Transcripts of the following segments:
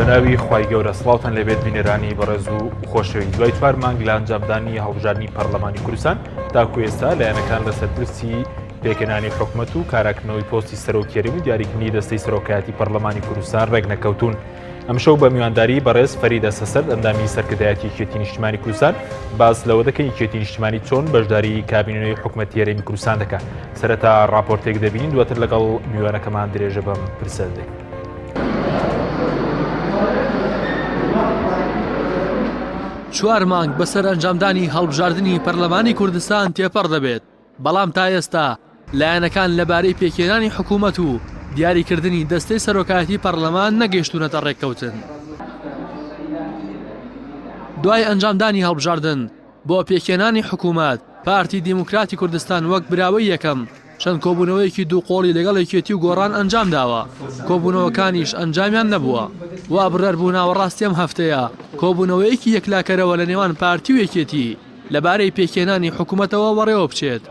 بەناوی خوای گەورە سڵاوتان لەبێت بینێرانی بەڕێز و خۆشەوی دوای 4 مانگ لە ئەنجامدانی هەڵبژاردننی پەرلەمانی کوردستان تاکو ئێستا لایەنەکان لەسەر پرسی پێکەنانی حکومەت و کاراکردنەوەی پۆستی سەرۆکیەری و دیاریکردنی دەستەی سەرۆکایەتی پەرلەمانی کوردستان ڕێک نەکەوتون. ئەمشەو بە میوانداری بەڕێز فەریدە سەسەر ئەندامی سەرکردایەتی یەکێتی نیشتیمانی کوردستان باس لەوە دەکەن یەکێتی نیشتیمانی چۆن بەشداری کابینەوەی حکومەتی هەرێمی کوردستان دەکات. سەرەتا راپۆرتێک دەبینین دواتر لەگەڵ میوانەکەمان درێژە بەم پرسە دەکەین. چوار مانگ بەسەر ئەنجامدانی هەڵبژاردننی پەرلەمانی کوردستان تێپەڕ دەبێت، بەڵام تا ئێستا لایەنەکان لەبارەی پێکهێنانی حکوومەت و دیاریکردنی دەستەی سەرۆکایەتی پەرلەمان نەگەیشتونەتە ڕێککەوتن. دوای ئەنجامدانی هەڵبژاردن بۆ پێکهێنانی حکوومەت، پارتی دیموکراتی کوردستان وەک براوەی یەکەم چەند کۆبوونەوەیەکی دووقۆڵی لەگەڵ یەکێتی و گۆڕان ئەنجام داوە. کۆبوونەوەکانیش ئەنجامیان نەبووە. وا بڕەربوو ناوەڕاستی ئەم هەفتەیە کۆبوونەوەیەکی یەکلاکەرەوە لە نێوان پارتی و یەکێتی لەبارەی پێکهێنانی حکوومەتەوە وەڕێوە بچێت،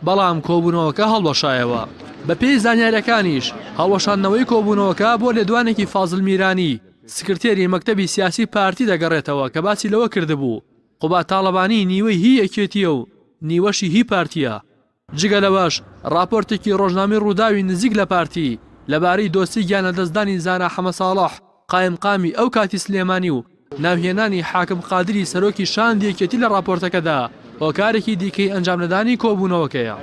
بەڵام کۆبوونەوەکە هەڵوەشایەوە. بە پێی زانیاریەکانیش هەڵوەشاندنەوەی کۆبوونەوەکە بۆ لێدوانێکی فازڵ میرانی سکرتێری مەکتەبی سیاسی پارتی دەگەڕێتەوە کە باسی لەوە کردبوو قوبات تاڵەبانی نیوەی هی یەکێتیە و نیوەشی هی پارتیە. جگە لەوەش راپۆرتێکی ڕۆژنامەی ڕووداوی نزیک لە پارتی لەبارەی دۆستی گیانەدەستدانی زانا حەمە ساڵح قایمقامی ئەو کاتی سلێمانی و ناوهێنانی حاکم قادری سەرۆکی شاندی یەکێتی لە راپۆرتەکەدا هۆکارێکی دیکەی ئەنجام نەدانی کۆبوونەوەکەیە.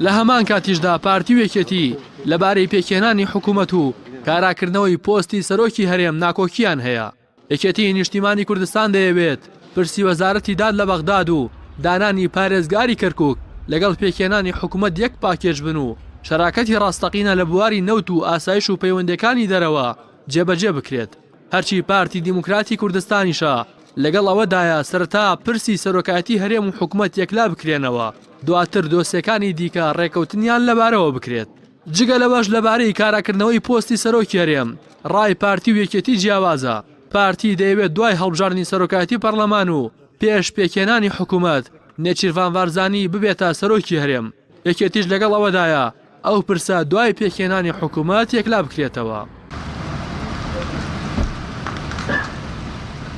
لە هەمان کاتیشدا پارتی و یەکێتی لەبارەی پێکهێنانی حکوومەت و کاراکردنەوەی پۆستی سەرۆکی هەرێم ناکۆکیان هەیە. یەکێتی نیشتیمانی کوردستان دەیەوێت پرسی وەزارەتی داد لە بەغداد و دانانی پارێزگاری کەرکووک لەگەڵ پێکهێنانی حکوومەت یەک پاکێج بن و شەراکەتی ڕاستەقینە لە بواری نەوت و ئاسایش و پەیوەندەکانی دەرەوە جێبەجێ بکرێت. هەرچی پارتی دیموکراتی کوردستانیشە لەگەڵ ئەوەدایە سەرەتا پرسی سەرۆکایەتی هەرێم و حکوومەت یەکلا بکرێنەوە، دواتر دۆسیەکانی دیکە ڕێکەوتنیان لەبارەوە بکرێت. جگە لەوەش لەبارەی کاراکردنەوەی پۆستی سەرۆکی هەرێم ڕای پارتی و یەکێتی جیاوازە. پارتی دەیەوێت دوای هەڵبژاردننی سەرۆکایەتی پەرلەمان و پێش پێکهێنانی حکوومەت نێچیروان وارزانی ببێتە سەرۆکی هەرێم. یەکێتیش لەگەڵ ئەوەدایە ئەو پرسە دوای پێکهێنانی حکوومەت یەکلا بکرێتەوە.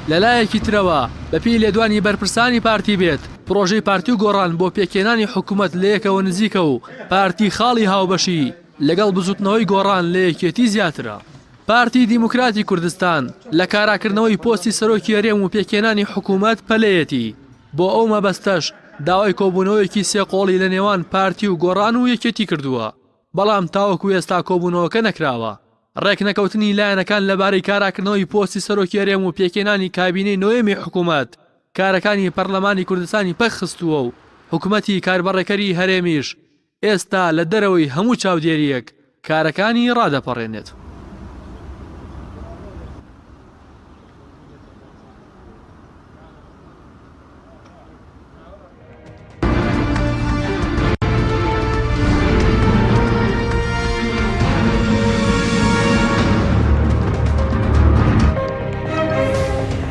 لەلایەکی ترەوە بەپێی لێدوانی بەرپرسانی پارتی بێت پرۆژەی پارتی و گۆڕان بۆ پێکهێنانی حکوومەت لە یەکەوە نزیکە و پارتی خاڵی هاوبەشی لەگەڵ بزوتنەوەی گۆڕان لە یەکێتی زیاترە. پارتی دیموکراتی کوردستان لە کاراکردنەوەی پۆستی سەرۆکی هەرێم و پێکهێنانی حکوومەت پەلەیەتی. بۆ ئەو مەبەستەش داوای کۆبوونەوەیەکی سێقۆڵی لە نێوان پارتی و گۆڕان و یەکێتی کردووە، بەڵام تاوەکو ئێستا کۆبوونەوەکە نەکراوە. ڕێک نەکەوتنی لایەنەکان لەبارەی کاراکردنەوەی پۆستی سەرۆکی هەرێم و پێکهێنانی کابینەی نۆیەمی حکوومەت کارەکانی پەرلەمانی کوردستانی پەخستووە و حکوومەتی کاربەڕێکەری هەرێمیش ئێستا لە دەرەوەی هەموو چاودێریەک کارەکانی ڕادەپەڕێنێت.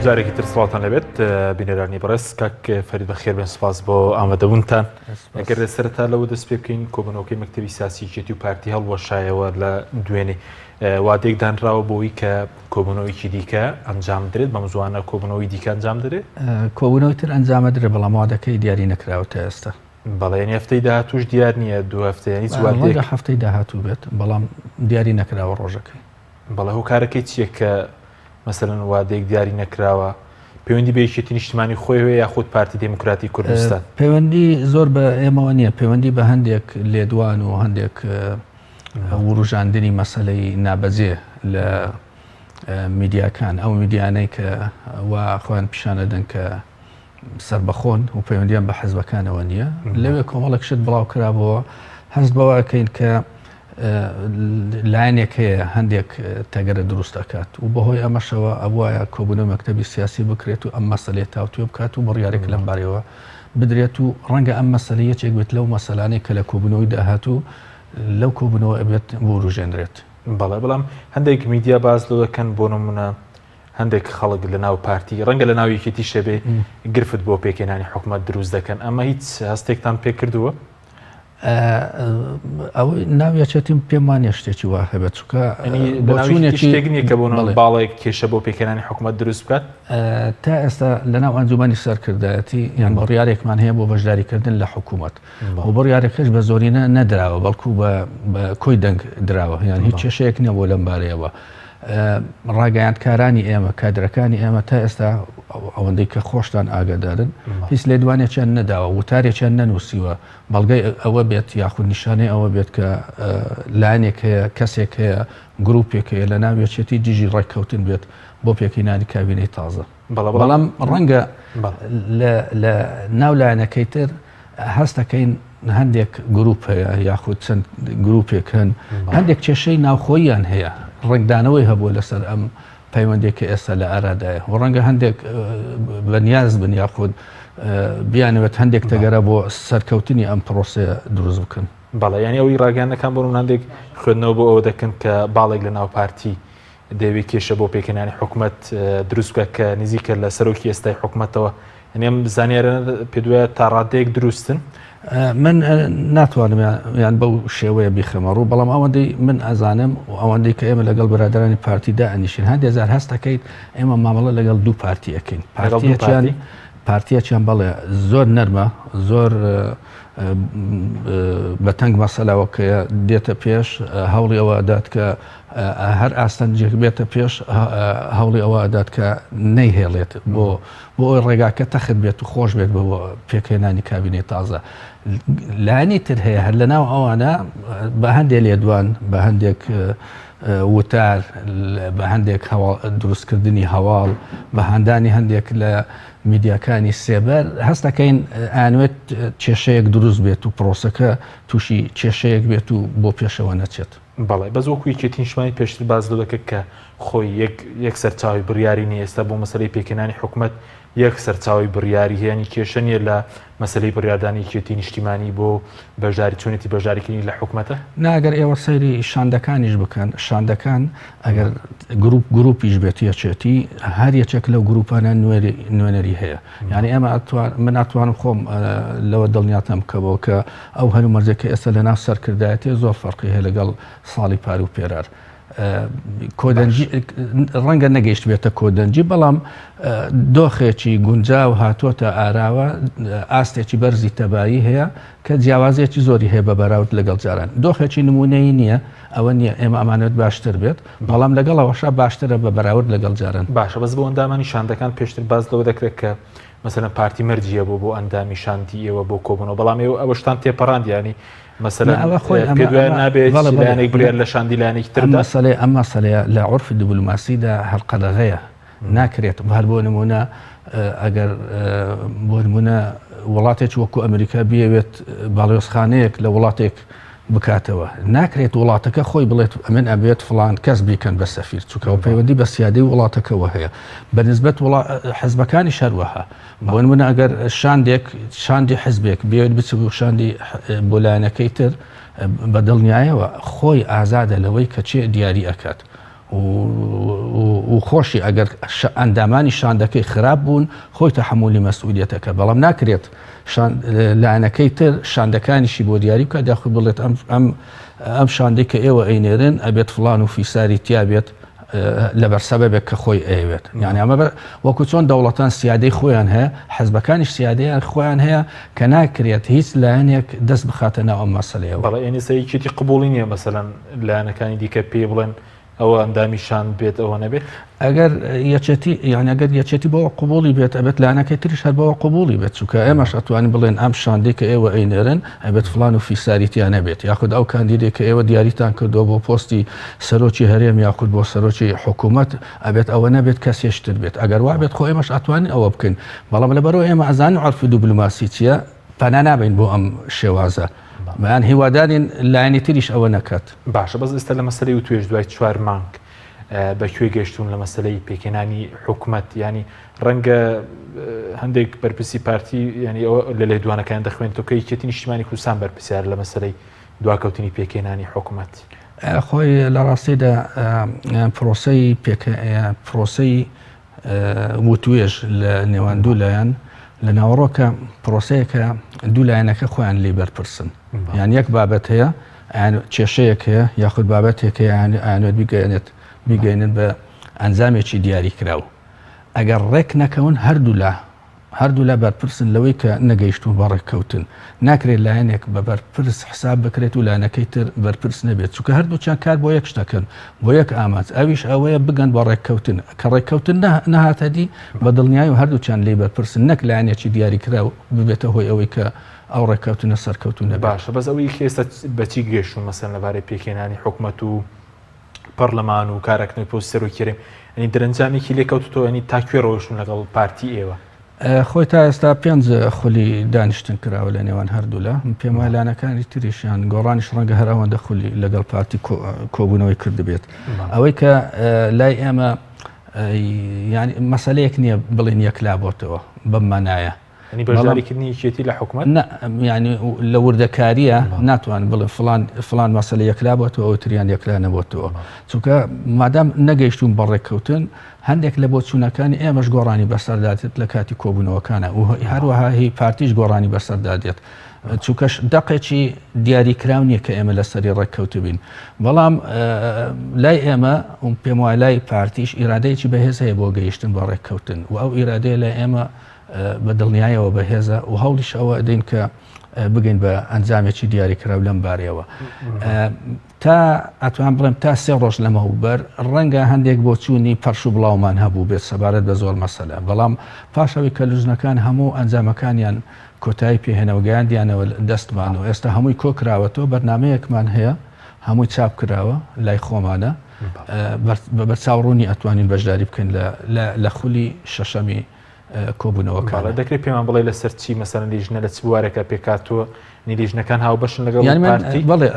جارێکی تر سڵاتان لەبێت بینێرانی بەڕێز کاک فەرید بەخێر بێن، سپاس بۆ ئامادەبوونتان. ئەگەر سەرەتا لەوە دەست پێ بکەین کۆبوونەوەکەی مەکتەبی سیاسی یەکێتی و پارتی هەڵوەشایەوە لە دوێنێ وادێک دانراوە بۆەوەی کە کۆبوونەوەیکی دیکە ئەنجام درێت، بەم زوانە کۆبوونەوەی دیکە ئەنجام درێت. کۆبوونەوەی تر ئەنجامە درێت، بەڵام وادەکەی دیاری نەکراوەتە ئێستا. بەڵێ یعنی هەفتەی داهاتووش دیار نییە، دوو هەفتەیانی هەفتەی داهاتوو بێت، بەڵام دیاری نەکراوە ڕۆژەکەی. بەڵێ هۆکارەکەی چییە کە مەسەلەن وادەیەک دیاری نەکراوە پەیوەندی بە یەکێتی نیشتیمانی خۆی هەیە یاخود پارتی دیموکراتی کوردستان؟ پەیوەندی زۆر بە ئێمەوە نییە، پەیوەندی بە هەندێک لێدوان و هەندێک وروژاندنی مەسەلەی نابەجێ لە میدیاکان، ئەو میدیانەی کە وا خۆیان پیشانەدەن کە سربەخۆن و پەیوەندیان بە حەزبەکانەوە نییە. لەوێ کۆمەڵێک شت بڵاو کرابەوە هەست بەوەکەین کە لایەنێک هەیە هەندێک تەگەرە دروست دەکات و بەهۆی ئەمەشەوە ئەوایە کۆبوونەوە مەکتەبی سیاسی بکرێت و ئەم مەسەلەی تاوتوێ بکات و بڕیارێک لەم بارەوە بدرێت و ڕەنگە ئەم مەسەلە یەکێک بێت لەو مەسەلانەی کە لە کۆبوونەوەی داهاتوو لەو کۆبوونەوە ئەبێت وروژێنرێت. بەڵام هەندێک میدیا باز لەوە دەکەن بۆ نمونە هەندێک خەڵک لە ناو پارتی ڕەنگە لە ناو یەکێتی شەبێ گرفت بۆ پێکهێنانی حکوومەت دروست دەکەن، ئەمە هیچ هەستێکتان پێ کردووە؟ ئەو ناویەچێتیم پێم وانە شتێکی وا هەبێت چووکە شتێکنیە کە بۆ باڵێک کێشە بۆ پێکەنانی حکوومەت دروست بکات تا ئێستا لەناو ئەنجومەنی سەرکردایەتی یان بڕیارێکمان هەیە بۆ بەشداریکردن لە حکوومەت و بڕیارێکەش بە زۆرینە نەدراوە بەڵکو بە کۆی دەنگ درراوە یان هیچ کێشەیەک نییە بۆ لەم بارەیەوە ڕاگەیاندکارانی ئێمە کادرەکانی ئێمە تا ئێستا ئەوەندەی کە خۆشتان ئاگادارن هیچ لێدوانێکیان نەداوە وتارێکیان نەنووسیوە بەڵگەی ئەوە بێت یاخود نیشانەی ئەوە بێت کە لایەنێک هەیە کەسێک هەیە گروپێک هەیە لە ناوێچێتی دیژی ڕێککەوتن بێت بۆ پێکەنانی کابینەی تازە بەڵام ڕەنگە لە ناو لایەنەکەی تر هەستەکەین هەندێک گروپ هەیە یاخود چەند گروپێک هەن هەندێک کێشەی ناوخۆییان هەیە ڕنگدانەوەی هەبووە لەسەر ئەم پەیوەندێکی ئێستا لە ئارادایە و ڕەنگە هەندێک بەنیاز بن یاخود بیانەوێت هەندێک تەگەرە بۆ سەرکەوتنی ئەم پرۆسێ دروست بکەن بەڵێ ینی ئەوی ڕاگەیاندەکان بۆ هەندێک خوێندنەوە بۆ ئەوە دەکەن کە باڵێک لە ناو پارتی دەوێت کێشە بۆ پێکەنانی حکوومەت دروست بکە کە نزیکە لە سەرۆکی ئێستای حکوومەتەوە ئەم زانیارە پێ دوایە تا ڕادەیەک دروستن من ناتوانم یان بەو شێوەیە بیخەمە ڕوو بەڵام ئەوەندەی من ئەزانم و ئەوەندەی کە ئێمە لەگەڵ برادرانی پارتیدا ئەنیشین هەندێک جار هەست دەکەیت ئێمە مامەڵە لەگەڵ دوو پارتی ئەەکەین پارتیەکیان بەڵێ زۆر نەرمە زۆر بە تەنگ مەسەلاوەکەیە دێتە پێش هەوڵی ئەوە ئەدات کە هەر ئاستەنجێک بێتە پێش هەوڵی ئەوە ئەدات کە نەیهێڵێت بۆ ئەوی ڕێگاکە تەخت بێت و خۆش بێت بە پێکهێنانی کابینەی تازە لایەنی تر هەیە هەر لەناو ئەوانە بە هەندێک لێدوان بە هەندێک وتار بە هەندێک دروستکردنی هەواڵ بە هەندانی هەندێک لە میدیاکانی سێبەر هەستەکەین ئەوێت کێشەیەک دروست بێت و پرۆسەکە تووشی کێشەیەک بێت و بۆ پێشەوە نەچێت بەڵێ بەز وەکوی کێتی نیشتمانی پێشتر باز دەکە کە خۆی یەک سەرچاوی بڕیاری نیە ئێستا بۆ مەسەلەی پێکەنانی حکوومەت یەک سەرچاوی بڕیاری هەیەنی کێشە نیە لە مەسەلەی بڕیاردانی کێتی نیشتیمانی بۆ بەژاری چۆنێتی بەژاریکردنی لە حکوومەتە ناگەر ئێوە سەیری شاندەکانیش بکەن شاندەکان ئەگەر گروپیش بێت یەکێتی هەر یەکێک لەو گروپانە نوێنەری هەیە یعنی ئێمە من ناتوانم خۆم لەوە دڵنیاتم بکەوە کە ئەو هەلومەرجێکی ئێستا لە ناو سەرکردایەتی زۆر فەرقی هەیە لەگەڵ ساڵی پار و پێرار کۆدەنجی ڕەنگە نەگەیشت بێتە کۆدەنجی بەڵام دۆخێکی گونجاو هاتوۆتە ئاراوە ئاستێکی بەرزی تەبایی هەیە کە جیاوازێکی زۆری هەیە بە بەراورد لەگەڵ جاران دۆخێکی نمونەی نییە ئەوە نییە ئێمە ئەمانێت باشتر بێت بەڵام لەگەڵ ئەوەشا باشترە بە بەراورد لەگەڵ جاران باشە بەس بۆ ئەندامانی شاندەکان پێشتر باز لەوە دەکرێت کە مەسەلەن پارتی مەرجیە بۆ ئەندامی شاندی ئێوە بۆ کۆبوونەوە بەڵام ئەوە شتان تێپەڕاندیانی مەسەلەن پێ دوای نابێت لایەنێک برێت لە شاندی لایەنێکی تردا ئەم مەسەلەیە لە عورفی دیبلۆماسیدا هەڵقەدەغەیە ناکرێت هەر بۆ نمونە ئەگەر بۆ نمونە وڵاتێک وەکو ئەمریکا بیەوێت باڵێۆزخانەیەک لە وڵاتێک بکاتەوە ناکرێت وڵاتەکە خۆی بڵێت ئەمن ئەبێت فڵان کەس بیکەن بە سەفیر چووکەوە پەیوەندی بە سیادەی وڵاتەکەەوە هەیە بەنسبەت حزبەکانی شەروەها بۆ نمونە ئەگەر شاندی حزبێک بێت بچ شاندی بۆ لایەنەکەی تر بە دڵنیایەوە خۆی ئازادە لەوەی کە چێ دیاری ئەکات و خۆشی ئەگەر ئەندامانی شاندەکەی خراپ بوون خۆی تەحمولی مەسئولیەتەکە بەڵام ناکرێت لایەنەکەی تر شاندەکانیشی بۆ دیاری بکات داخل بڵێت ئەم شاندەی کە ئێوە ئەینێرن ئەبێت فڵان و فیساری تیا بێت لەبەر سەبەبێک کە خۆی ئەوێت یعنی ئەمە وەکو چۆن دەوڵەتان سیادەی خۆیان هەیە حەزبەکانیش سیادەیان خۆیان هەیە کە ناکرێت هیچ لایەنێک دەست بخاتە ناو ئەم مەسەلەیەوە بەڵێ ئێنیسەیەکی قبوڵی نییە مەسەلەن لایەنەکانی دیکە پێ بڵێن ئەوە ئەندامی شان بێت ئەوە نەبێت ئەگەر یەکێتی یعنی ئەگەر یەکێتی بەوە قبوڵی بێت ئەبێت لایەنەکەی تریش هەر بەوە قبوڵی بێت چونکە ئێمەش ئەتوانین بڵێن ئەم شاندەی کە ئێوە ئەینێرن ئەبێت فڵان و فیساریتیان نەبێت یاخود ئەو کاندیدێک کە ئێوە دیاریتان کردووە بۆ پۆستی سەرۆکی هەرێم یاخود بۆ سەرۆکی حکوومەت ئەبێت ئەوە نەبێت کەسێشتر بێت ئەگەر وا بێت خۆ ئێمەش ئەتوانین ئەوە بکەین بەڵام لەبەرەوە ئێمە ئەزانین عەرفی دیبلۆماسی چییە پەنا نابین بۆ ئەم شێوازە بەیان هیوادارین لایەنی تریش ئەوە نەکات باشە بەس ئێستا لە مەسەلەی و توێژ دوای 4 مانگ بەکوێ گەشتون لە مەسەلەی پێکەنانی حکوومەت ینی ڕەنگە هەندێک بەرپرسی پارتی ینی ئەوە لە لێدوانەکان دەخوێنێتەوە کە یەکێتی نیشتیمانی کوردستان بەرپرسیار لە مەسەلەی دواکەوتنی پێکەنانی حکوومەت خۆی لە ڕاستیدا پرۆسەی وتوێژ لە نێوان دوو لایەن لە ناوەڕۆکە پرۆسەیەکە دوو لایەنەکە خۆیان لێ بەرپرسن یان یەک بابەت هەیە کێشەیەک هەیە یاخود بابەتێکە ئاوێت بیگەێنن بە ئەنجامێکی دیاری کراوە ئەگەر ڕێک نەکەون هەردوو لە بەرپرسن لەوەی کە نەگەیشتون بە ڕێککەوتن ناکرێت لایەنێک بە بەرپرس حساب بکرێت و لایەنەکەی تر بەرپرس نەبێت چونکە هەردووچیان کار بۆ یەک شتەکەن بۆ یەک ئاماج ئەویش ئەوەیە بگەن بە ڕێککەوتن کە ڕێککەوتن نەهاتەدی بە دڵنیایی و هەردووچیان لێ بەرپرسن نەک لایەنێکی دیاریکرا و ببێتە هۆی ئەوەی کە ئەو ڕێککەوتنە سەرکەوتونە باشە بەس ئەوەی خێستا بەچی گەشتون مەسەن لەبارەی پێکێنانی حکوومەت و پەرلەمان و کارەکردنەوەی پۆستی سەرۆکیێرە ئەنی دەرەنجامێکی لێکەوتەوە ئەنی تاکوێ ڕۆیشتون لەگەڵ پارتی ئێوە خۆی تا ئێستا 5 خولی دانیشتن کراوە لە نێوان هەردوو لە پێم وایە لایەنەکانی تریشیان گۆڕانیش ڕەنگە هەراوەندە خولی لەگەڵ پارتی کۆبوونەوەی کردبێت ئەوەی کە لای ئێمە ینی مەسەلەیەک نییە بڵێن یەکلا بۆتەوە بەمانایە ینی بەژاریکردنی یەکێتی لە حکوومەت ینی لە وردەکاریە ناتوان بڵێ فلان مەسەلە یەکلا بۆتەوە ئەو تریان یەکلا نەبووتەوە چونکە مادام نەگەیشتون بە ڕێککەوتن هەندێک لە بۆچوونەکانی ئێمەش گۆڕانی بەسەردادێت لە کاتی کۆبوونەوەکانە و هەروەها هی پارتیش گۆڕانی بەسەردادێت چونکەش دەقێکی دیاریکراو نییە کە ئێمە لەسەری ڕێککەوت بین بەڵام لای ئێمە پێم وایە لای پارتیش ئیرادەیەکی بەهێز هەیە بۆ گەیشتن بە ڕێککەوتن و ئەو ئیرادەیە لە ئێمە بە دڵنیایەوە بەهێزە و هەوڵیش ئەوە دەین کە بگەین بە ئەنجامێکی دیاریکراو لەم بارەوە تا ئەتوان بڵێم تا 3 ڕۆژ لەمەوبەر ڕەنگە هەندێک بۆ چوونی پەرش و بڵاومان هەبوو بێت سەبارەت بە زۆر مەسەلە بەڵام پاشەوەی کە لوژنەکان هەموو ئەنجامەکانیان کۆتایی پێهێنەوەگەیان دیانەوە دەستمانەوە ئێستا هەمووی کۆکراوەتەوە بەرنمەیەکمان هەیە هەمووی چاپ کراوە لای خۆمانە بە چاوڕوونی ئەتوانین بەشداری بکەین لە خولی شەشەمی کۆبوونەوەکانە دەکرێت پێمان بڵێ لەسەر چی مەسەن لیژنە لە چ بوارێکە پێکاتوە لیژنەکان هاوبەشن لەگەڵ پارتی بڵێ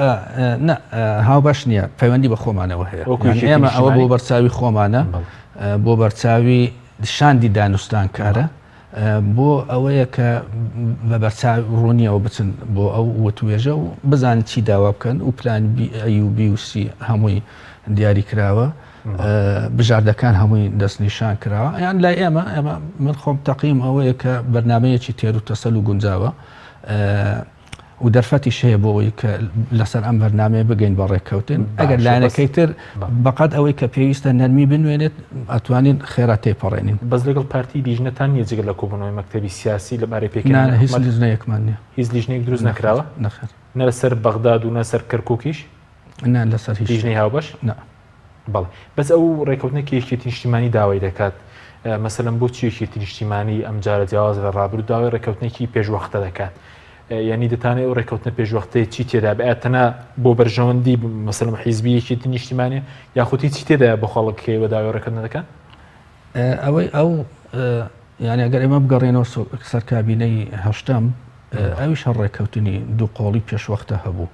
هاوبەش نییە پەیوەندی بە خۆمانەوە هەیە ئێمە ئەوە بۆ بەرچاوی خۆمانە بۆ بەرچاوی شاندی دانوستان کارە بۆ ئەوەیە کە بە بەرچاو ڕوونیەوە بچن بۆ ئەو وتوێژە و بزانین چی داوا بکەن و پلان BUC هەمووی دیاری کراوە بژاردەکان هەمووی دەستنیشان کراوە یان لای ئێمە من خۆم تەقیم ئەوەیە کە بەرنمەیەکی تێر و تەسەل و گونجاوە و دەرفەتیش هەیە بۆ ئەوەی کە لەسەر ئەم بەرنامەیە بگەین بە ڕێککەوتن ئەگەر لایەنەکەی تر بەقەت ئەوەی کە پێویستە نەرمی بنوێنێت ئەتوانین خێرا تێپەڕێنین بەس لەگەڵ پارتی لیژنەتان نیە جگەل لە کۆبوونەوەی مەکتەبی سیاسی لەبارەی پێکردنی هیچ لیژنەیەکمان نییە هیچ لیژنەیەک دروست نەکراوە نەخێر نە لەسەر بەغداد و نە سەر کەرکووکیش لەسەر هیچ لیژنەی هاوبەش بەڵێ بەس ئەو ڕێککەوتنێکی یەکێتی نیشتیمانی داوای دەکات مەسەلەن بۆ چی یەکێتی نیشتیمانی ئەم جارە جیاواز لە ڕابردوو داوای ڕێککەوتنێکی پێشوەختە دەکات یعنی دەتانێت ئەو ڕێککەوتنە پێشوەختەیە چی تێدا بێتەنە بۆ بەرژەوەندی مەسەلەن حیزبی یەکێتی نیشتیمانی یاخودی چی تێدایە بۆ خەڵکەکەی بە داوای ڕێککەوتنە دەکات ئەوەی ئەو یعنی ئەگەر ئێمە بگەڕێنەوە سەر کابینەی هەشتم ئەویش هەر ڕێککەوتنی دوو قۆڵی پێشوەختە هەبوو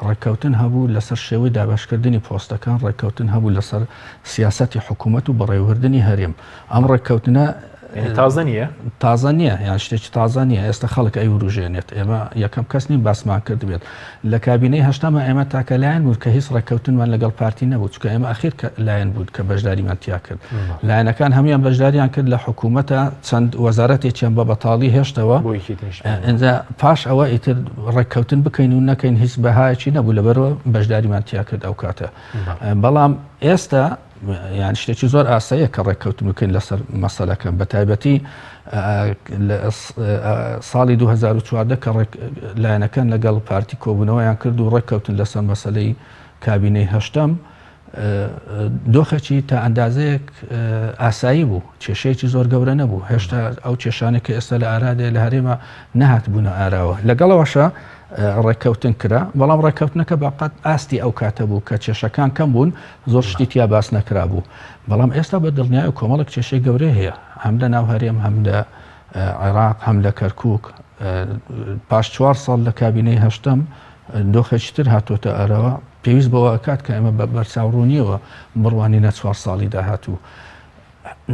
ڕێککەوتن هەبوو لەسەر شێوەی دابشکردنی پۆستەکان ڕێککەوتن هەبوو لەسەر سیاسەتی حکوومەت و بەڕێوەردنی هەرێم ئەم ڕێککەوتنە تازە نییە تازە نییە یان شتێکی تازە نییە ئێستا خەڵک ئەی وروژێنێت ئێمە یەکەم کەس نیم باسمان کرد بێت لە کابینەی هەشتمە ئێمە تاکە لایەن بوو کە هیچ ڕێککەوتنمان لەگەڵ پارتی نەبوو چکە ئێمە ئەخیر لایەن بوو کە بەشداریمان تیا کرد لایەنەکان هەمویان بەشداریان کرد لە حکوومەتە چەند وەزارەتێکیان بە بەتاڵی هێشتەوە ئەنجا پاش ئەوە ئیتر ڕێککەوتن بکەین و نەکەین هیچ بەهایەکی نەبوو لەبەرەوە بەشداریمان تیا کرد ئەو کاتە بەڵام ئێستا یان شتێکی زۆر ئاساییە کە ڕێککەوتن بکەین لەسەر مەسەلەکە بە تایبەتی ساڵی 2014 کە لایەنەکان لەگەڵ پارتی کۆبوونەوەیان کرد و ڕێککەوتن لەسەر مەسەلەی کابینەی هەشتم دۆخێکی تا ئەندازەیەک ئاسایی بوو کێشەیەکی زۆر گەورە نەبوو هێشتا ئەو کێشانێک کە ئێستا لە ئارادێ لە هەرێمە نەهات بوونە ئاراوە لەگەڵەوەشە ڕێککەوتن کرا بەڵام ڕێککەوتنەکە باقەت ئاستی ئەو کاتە بوو کە کێشەکان کەم بوون زۆر شتی تیا باس نەکرا بوو بەڵام ئێستا بە دڵنیای و کۆمەڵک کێشەی گەورەی هەیە هەم لە ناو هەرێم هەم لە عێراق هەم لە کەرکووک پاش 4 ساڵ لە کابینەی هەشتم دۆخێکی تر هاتوۆتە ئەرەوە پێویست بەوە ئەکات کە ئێمە بەرچاوڕوونیەوە بڕوانینە 4 ساڵی داهاتوو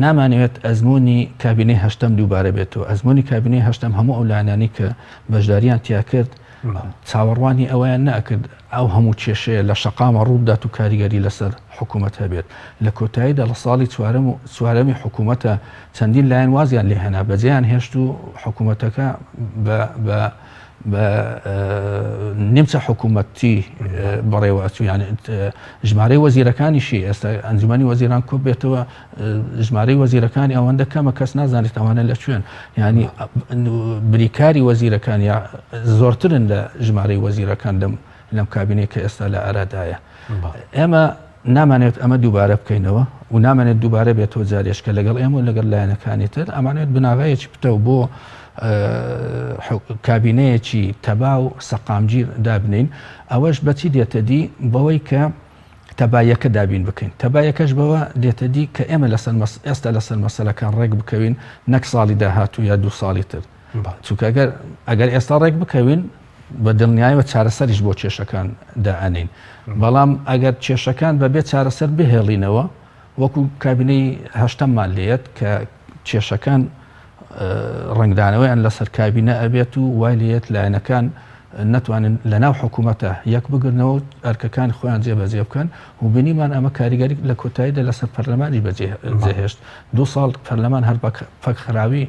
نامانەوێت ئەزمموی کابینەی هەشتم دووبارە بێتەوە ئەزمموی کابینەی هەشتم هەموو ئەو لایەنانی کە بەشداریان تیا کرد چاوەڕوانی ئەوەیان ناکرد ئەو هەموو کێشەیە لە شەقامە ڕوودات و کاریگەری لەسەر حکوومەت هەبێت لە کۆتاییدا لە ساڵی چوارەمی حکوومەتە چەندین لایەن وازیان لێ هێنا بەجێیان هێشت و حکوومەتەکە بە نیمچە حکوومەتی بەڕێوەچوو یانی ژمارەی وەزیرەکانیشی ئێستا ئەنجومەنی وەزیران کۆ بێتەوە ژمارەی وەزیرەکانی ئەوەندە کەمە کەس نازانێت ئەوانە لە کوێن ینی بریکاری وەزیرەکان یا زۆرترن لە ژمارەی وەزیرەکان لەم کابینەی کە ئێستا لە ئارادایە ئێمە نامانێت ئەمە دووبارە بکەینەوە و نامانێت دووبارە بێتەوە جارێشکە لەگەڵ ئێمە و لەگەڵ لایەنەکانی تر ئەمانێت بناغایەکی پتە بۆ کابینەیەکی تەبا و سەقامگیر دابنین ئەوەش بەچی دێتە دی بەوەی کە تەبایەکە دابین بکەین تەبایەکەش بەوە دێتە دی کە ئێمە ئێستا لەسەر مەسەلەکان ڕێک بکەوین نەک ساڵی داهاتوو یا 2 ساڵی تر چونکە ئەگەر ئێستا ڕێک بکەوین بە دڵنیایەوە چارەسەریش بۆ کێشەکان دائەنین بەڵام ئەگەر کێشەکان بەبێت چارەسەر بهێڵینەوە وەکو کابینەی هەشتەممان لێت کە کێشەکان ڕنگدانەوەیان لەسەر کابینە ئەبێت و وای لێت لایەنەکان نەتوانن لە ناو حکوومەتە یەک بگرنەوە ئەرکەکان خۆیان جێبەجێ بکەن و بینیمان ئەمە کاریگەری لە کۆتاییدا لەسەر پەرلەمانی بەجێهێشت 2 ساڵ پەرلەمان هەر بە فەکخراوی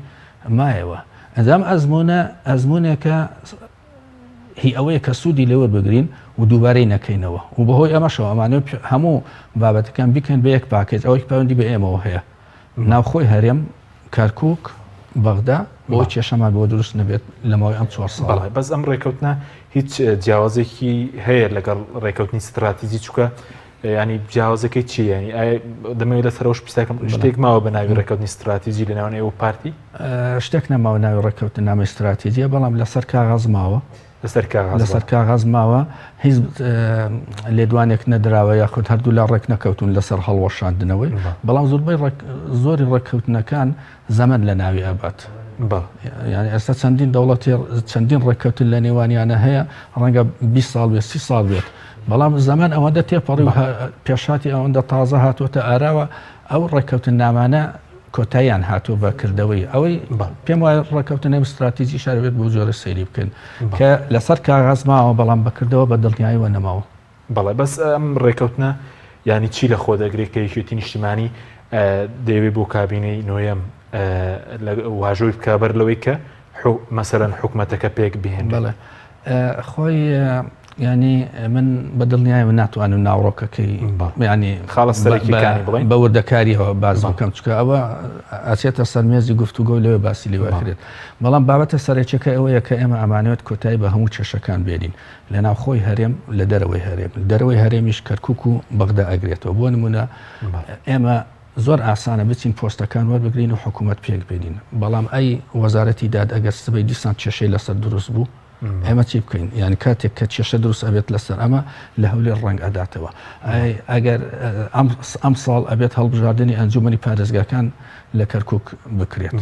مایەوە ئەنجام ئەزمونێکە هی ئەوەیە کە سوودی لێوە بگرین و دووبارەی نەکەینەوە و بەهۆی ئەمەشەوە ئەمانێت هەموو بابەتەکان بیکەن بە یەک پاکێت ئەوەی پەیوەندی بە ئێمەوە هەیە ناوخۆی هەرێم کارکووک بەغدا بۆ کێشەمان بۆ دروست نەبێت لەماوەی ئەم 4 ساڵ بەس ئەم ڕێکەوتنە هیچ جیاوازێکی هەیە لەگەڵ ڕێکەوتنی استراتیژی چووکە ینی جیاوازەکەی چی ینی دەمەوێت لەسەرەوە پرسیاکەم شتێک ماوە بە ناوی ڕێکەوتنی استراتیژی لە ناوەی ئەو پارتی شتێک نەماوە ناوی ڕێکەوتن نامی استراتیژیە بەڵام لەسەر کاغاز ماوە لەسەر کاغاز ماوە هیچ لێدوانێک نەدراوە یاخود هەردوو لا ڕێک نەکەوتون لەسەر هەڵوەشاندنەوەی بەڵام زۆری ڕێککەوتنەکان زەمەد لە ناوی ئەبات یعنی ئێستا چەندین دەوڵەتی چەندین ڕێککەوتن لە نێوانیانە هەیە ڕەنگە 20 ساڵ بێت 30 ساڵ بێت بەڵام زەمان ئەوەندە تێپەڕی پێشاتی ئەوەندە تازە هاتوۆتە ئاراوە ئەو ڕێککەوتن نامانە کۆتاییان هاتووە بەکردەوەی ئەوەی پێم وایە ڕێککەوتنە استراتیژی شاربێت بۆ جۆرە سەیری بکەن کە لەسەر کاغاز ماوە بەڵام بەکردەوە بە دڵنیاییەوە نەماوە بەڵێ بەس ئەم ڕێککەوتنە ینی چی لە خۆ دەگرێت کە یەکێتی نیشتیمانی دەیەوێت بۆ کابینەی نوێم واژۆی بکبەر لەوەی کە مەسەرەن حکوومەتەکە پێک بهێن بڵێ خۆی ینی من بە دڵنیایەوە ناتوانم ناوڕۆکەکەی ینی خاڵەسەرێکیەکانی بڵێن بە وردەکاریەوە باز بکەم چکە ئەوە ئاچێتە سەرمێزی گفتوگۆ لەوێ باسی لێوەکرێت بەڵام بابەتە سەرێکەکە ئەوەیە کە ئێمە ئەمانەوێت کۆتایی بە هەموو کێشەکان بێنین لە ناوخۆی هەرێم لە دەرەوەی هەرێم دەرەوەی هەرێمیش کەرکووک و بەغدا ئەگرێتەوە بۆ نمونە ئێمە زۆر ئاسانە بچین پۆستەکان وەربگرین و حکوومەت پێک بێنین بەڵام ئەی وەزارەتی داد ئەگەر سبەی دیسان کێشەی لەسەر دروست بوو ئێمە چی بکەین یعنی کاتێک کە کێشە دروست ئەبێت لەسەر ئەمە لە هەولێ ڕنگ ئەداتەوە ئەگەر ئەم ساڵ ئەبێت هەڵبژاردننی ئەنجومەنی پارێزگاکان لە کەرکووک بکرێت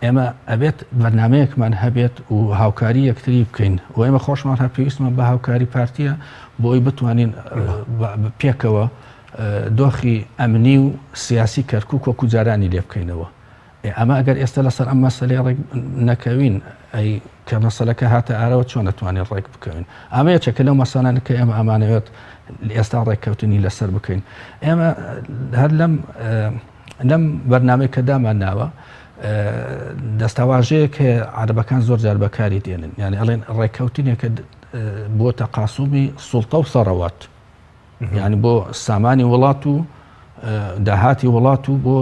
ئێمە ئەبێت بەرنمەیەکمان هەبێت و هاوکاری یەکتری بکەین و ئێمە خۆشمان هەر پێویستمان بە هاوکاری پارتیە بۆی بتوانین پێکەوە دۆخی ئەمنی و سیاسی کەرکووک وەکو جارانی لێ بکەینەوە ئەمە ئەگەر ئێستا لەسەر ئەم مەسەلەی ڕێک نەکەوین ئەی کە مەسەلەکە هاتە ئارەوە چۆن نەتوانین ڕێک بکەوین ئەمەیە چەکە لەو مەسانانە کە ئێمە ئەمانەوێت ئێستا ڕێککەوتنی لەسەر بکەین ئێمە هەر لەم بەرنامەی کە دامان ناوە دەستەواژەیە کە عەرەبەکان زۆر جار بەکاری دێنن یعنی ئەڵێن ڕێککەوتنێکە بۆ تەقاسومی سوڵتە و سەڕەوات یعنی بۆ سامانی وڵات و داهاتی وڵات و بۆ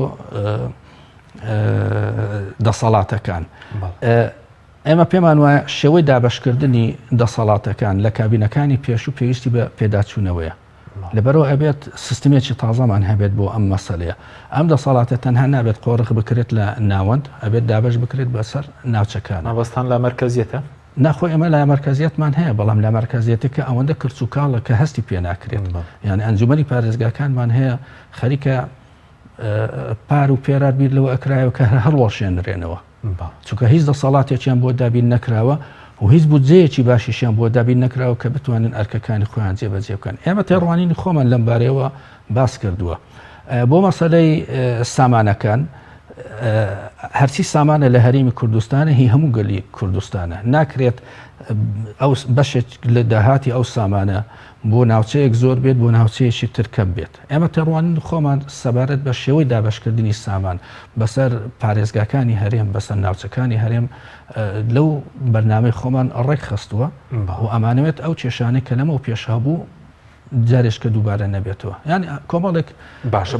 دەسەڵاتەکان ئێمە پێمان وایە شێوەی دابەشکردنی دەسەڵاتەکان لە کابینەکانی پێش و پێویستی بە پێداچوونەوەیە لەبەرەوە ئەبێت سیستمێکی تازەمان هەبێت بۆ ئەم مەسەلەیە ئەم دەسەڵاتە تەنها نابێت قۆڕق بکرێت لە ناوەند ئەبێت دابەش بکرێت بەسەر ناوچەکان مەبەستان لە مەرکەزیەتە ناخۆی ئەمە لە مەرکەزیەتمان هەیە بەڵام لە مەرکەزیەتەکە ئەوەندە کرچ و کاڵە کە هەستی پێ ناکرێت یعنی ئەنجومەنی پارێزگاکانمان هەیە خەریکە پار و پێرار بیر لەوە ئەکرایەوە کە هەڵوەشێنرێنەوە چونکە هیچ دەسەڵاتێکیان بۆ دابین نەکراوە و هیچ بودجەیەکی باشیشیان بۆ دابین نەکراوە کە بتوانن ئەرکەکانی خۆیان جێبەجێ بکەن ئێمە تێڕوانینی خۆمان لەم بارەیەوە باس کردووە بۆ مەسەلەی سامانەکان هەرچی سامانە لە هەرێمی کوردستانە هی هەموو گەلی کوردستانە ناکرێت ئەو بەشێک لە داهاتی ئەو سامانە بۆ ناوچەیەک زۆر بێت بۆ ناوچەیەکی ترکەب بێت ئێمە تەڕوانین خۆمان سەبارەت بە شێوەی دابشکردنی سامان بەسەر پارێزگاکانی هەرێم بەسەر ناوچەکانی هەرێم لەو بەرنامەی خۆمان ڕێک خستووە و ئەمانەوێت ئەو کێشانەی کە لەمە و پێشا بوو جارێشکە دووبارە نەبێتەوە یعنی کۆمەڵێک باشە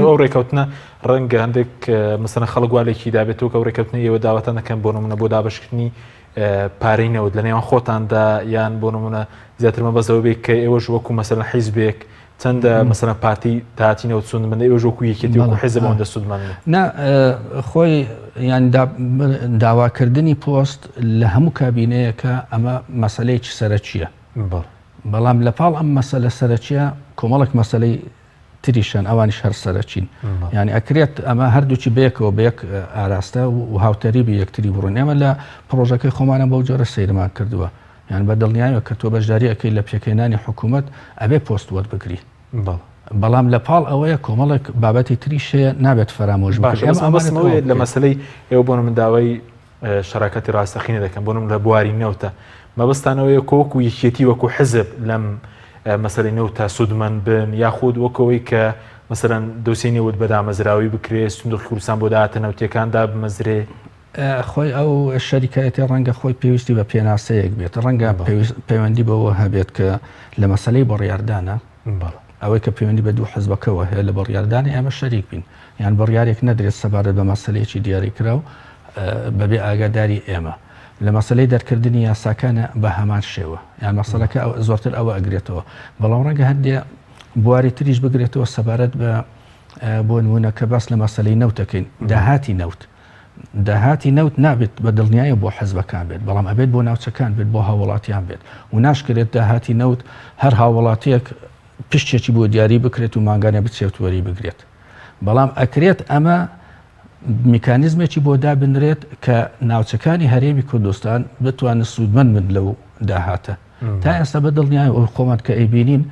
ئەو ڕێکەوتنە ڕەنگە هەندێک مەسەنە خەڵگوالێکی دابێتەوە کە ڕێکەوتنی ئێوە داوەتە نەکەن بۆ نمونە بۆ دابشکردنی پارەی نەوت لە نێوان خۆتاندا یان بۆ نمونە زیاترمە بەزەوە بێت کە ئێوەش وەکو مەسەلەن حیزبێک چەندە مەسەلەن پارتی داهاتینەوە سوودمەندە ئێوەش وەکو یەکێتی وەکو حیزبەوەندە سوودمەندە نا خۆی یان داواکردنی پۆست لە هەموو کابینەیەکە ئەمە مەسەلەیەکی سەرەکیە بەڵام لە پاڵ ئەم مەسەلە سەرەکیە کۆمەڵک مەسەلەی تریشان ئەوانیش هەر سەرەکین یعنی ئەکرێت ئەمە هەردووکی بەیەکەوە بە یەک ئاراستە و هاوتەری بە یەکتری بڕۆن ئێمە لە پرۆژەکەی خۆمانە بەو جۆرە سەیرمان کردووە یان بە دڵنیاییەوە کە تۆ بەشداری ئەەکەی لە پێکەنانی حکوومەت ئەبێ پۆست وەربگری بەڵام لە پاڵ ئەوەیە کۆمەڵک بابەتی تریشەیە نابێت فەرامۆژ باشەمەوەی لە مەسلەی ئێوە بۆ من داوای شەراکەتی ڕاستەخینە دەکەم بۆ لە بواری نەوتە مەبەستانەوەی کۆک و یەکێتی وەکو حزب لەم مەسەلەی نەوت تا سوودمەند بن یاخود وەکەوەی کە مەسەلەن دۆسیی نێوت بەدامەزراوی بکرێت سندوقی کوردستان بۆ داهاتە نەوتیەکاندا بمەزرێ خۆی ئەو شەریکایەتی ڕەنگە خۆی پێویستی بە پێناسەیەک بێت ڕەنگە پەیوەندی بەوە هەبێت کە لە مەسەلەی بڕیاردانە ئەوەی کە پەیوەندی بە دوو حزبەکەەوە هەیە لە بڕیاردانی ئەمە شەریک بین یان بڕیارێک نەدرێت سەبارەت بە مەسەلەیەکی دیاریکرا و بەبێ ئاگاداری ئێمە لە مەسەلەی دەرکردنی یاساکانە بە هەمان شێوە یان مەسەلەکە زۆرتر ئەوە ئەگرێتەوە بەڵام ڕەنگە هەندێ بواری تریش بگرێتەوە سەبارەت بە بۆ نمونە کە باس لە مەسەلەی نەوتەکەین داهاتی نەوت نابێت بە دڵنیایە بۆ حەزبەکان بێت بەڵام ئەبێت بۆ ناوچەکان بێت بۆ هاوڵاتیان بێت و ناشکرێت داهاتی نەوت هەر هاوڵاتیەک پشتێکی بۆ دیاری بکرێت و ماگانە بچێت وەری بگرێت بەڵام ئەکرێت ئەمە میکانیزمێکی بۆ دابنرێت کە ناوچەکانی هەرێمی کوردستان بتوانن سوودمەند بن لەو داهاتە تا ئێستا بە دڵنیای ئەو خۆمان کە ئەیبینین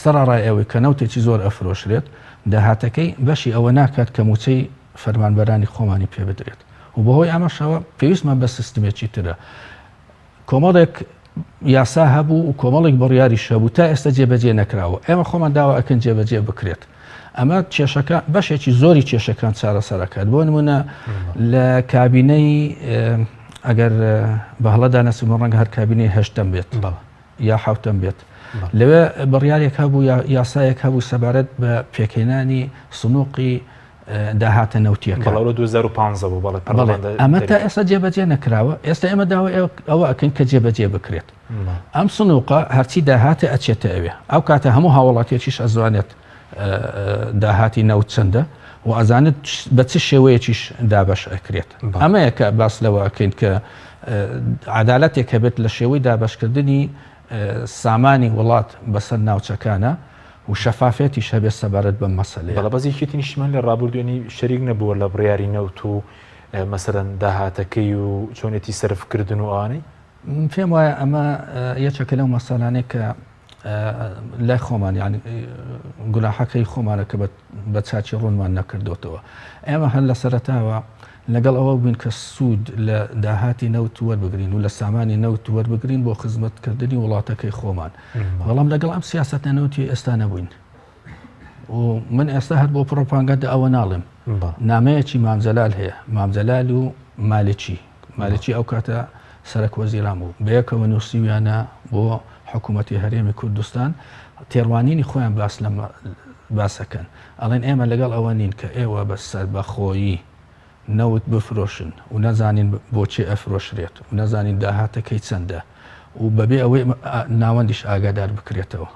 سەرڕای ئەوەی کە نەوتێکی زۆر ئەفرۆشرێت داهاتەکەی بەشی ئەوە ناکات کە موچەی فەرمانبەرانی خۆمانی پێ بدرێت و بەهۆی ئەمەشەوە پێویستمان بە سیستمێکی ترە کۆمەڵێک یاسا هەبوو و کۆمەڵێک بڕیاری شەبوو تا ئێستا جێبەجێ نەکراوە ئێمە خۆمان داوا ئەکەن جێبەجێ بکرێت ئەمە کێشەکە بەشێکی زۆری کێشەکان چارەسەرەکات بۆ نمونە لە کابینەی ئەگەر بە هەڵەدا نەسم ڕەنگە هەر کابینەی هەشتم بێت یا حوتم بێت لەوێ بڕیارێک هەبوو یاسایەک هەبوو سەبارەت بە پێکهێنانی سنووقی داهاتە نەوتیەکە 2015 بوو ئەمە تا ئێستا جێبەجێ نەکراوە ئێستا ئێمە داوای ئەوە ئەکەین کە جێبەجێ بکرێت ئەم سنووقە هەرچی داهاتە ئەچێتە ئەوێ ئەو کاتە هەموو هاوڵاتیەکیش ئەزانێت داهاتی نەوت چەندە و ئەزانێت بە چ شێوەیەکیش دابەش ئەکرێت ئەمەیە کە باس لەوە ئەکەین کە عەدالەتێک هەبێت لە شێوەی دابەشکردنی سامانی وڵات بەسەر ناوچەکانە و شەفافێتیش هەبێت سەبارەت بەم مەسەلەیە بەڵام بەزێکێتی نیشتمان لە ڕابردوێنی شەریک نەبووە لە بڕیاری نەوت و مەسەلەن داهاتەکەی و چۆنێتی سەرفکردن و ئەوانەی پێم وایە ئەمە یەکێکە لەو مەسەلانەی کە لای خۆمان یانی گوناحەکەی خۆمانە کە بە چاچی ڕوونمان نەکردوتەوە ئێمە هەر لە سەرەتاوە لەگەڵ ئەوە بووین کە سوود لە داهاتی نەوت وەربگرین و لە سامانی نەوت وەربگرین بۆ خزمەتکردنی وڵاتەکەی خۆمان بەڵام لەگەڵ ئەم سیاسەتە نەوتی ئێستا نەبووین و من ئێستا هەر بۆ پرۆپاگەندە ئەوە ناڵێم نامەیەکی مامجەلال هەیە مامجەلال و مالکی ئەو کاتە سەرک وەزیران بوو بەیەکەوە نووسیویانە بۆ حکوومەتی هەرێمی کوردستان تێڕوانینی خۆیان باسەکەن ئەڵێن ئێمە لەگەڵ ئەوە نین کە ئێوە بە سەربەخۆیی نەوت بفرۆشن و نەزانین بۆچێ ئەفرۆشرێت و نەزانین داهاتەکەی چەندە و بەبێ ئەوەی ناوەندیش ئاگادار بکرێتەوە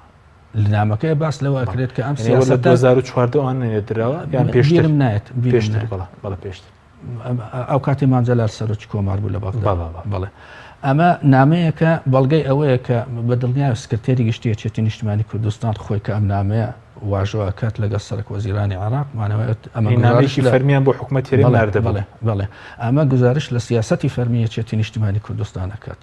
لە نامەکەی باس لەوە ئەکرێت کە ئەم سیاسەتە 2014 ئەوان نێدراوە یان پێشتر نایەت پێشتر پێشتر ئەو کاتی مامجەلال سەرۆکی کۆمار بوو لە بەغدا بەڵێ ئەمە نامەیەکە بەڵگەی ئەوەیە کە بە دڵنیای سکرتێری گشتیەتی نیشتیمانی کوردستان خۆی کە ئەم نامەیە واژۆ کات لەگەڵ سەرک وەزیرانی عێراق مانەوەیت ئەمە نامەیەکی فەرمیان بۆ حکوومەتی هەرێم ناردە بەڵێ ئەمە گزارش لە سیاسەتی فەرمیەتی نیشتیمانی کوردستان ئەکات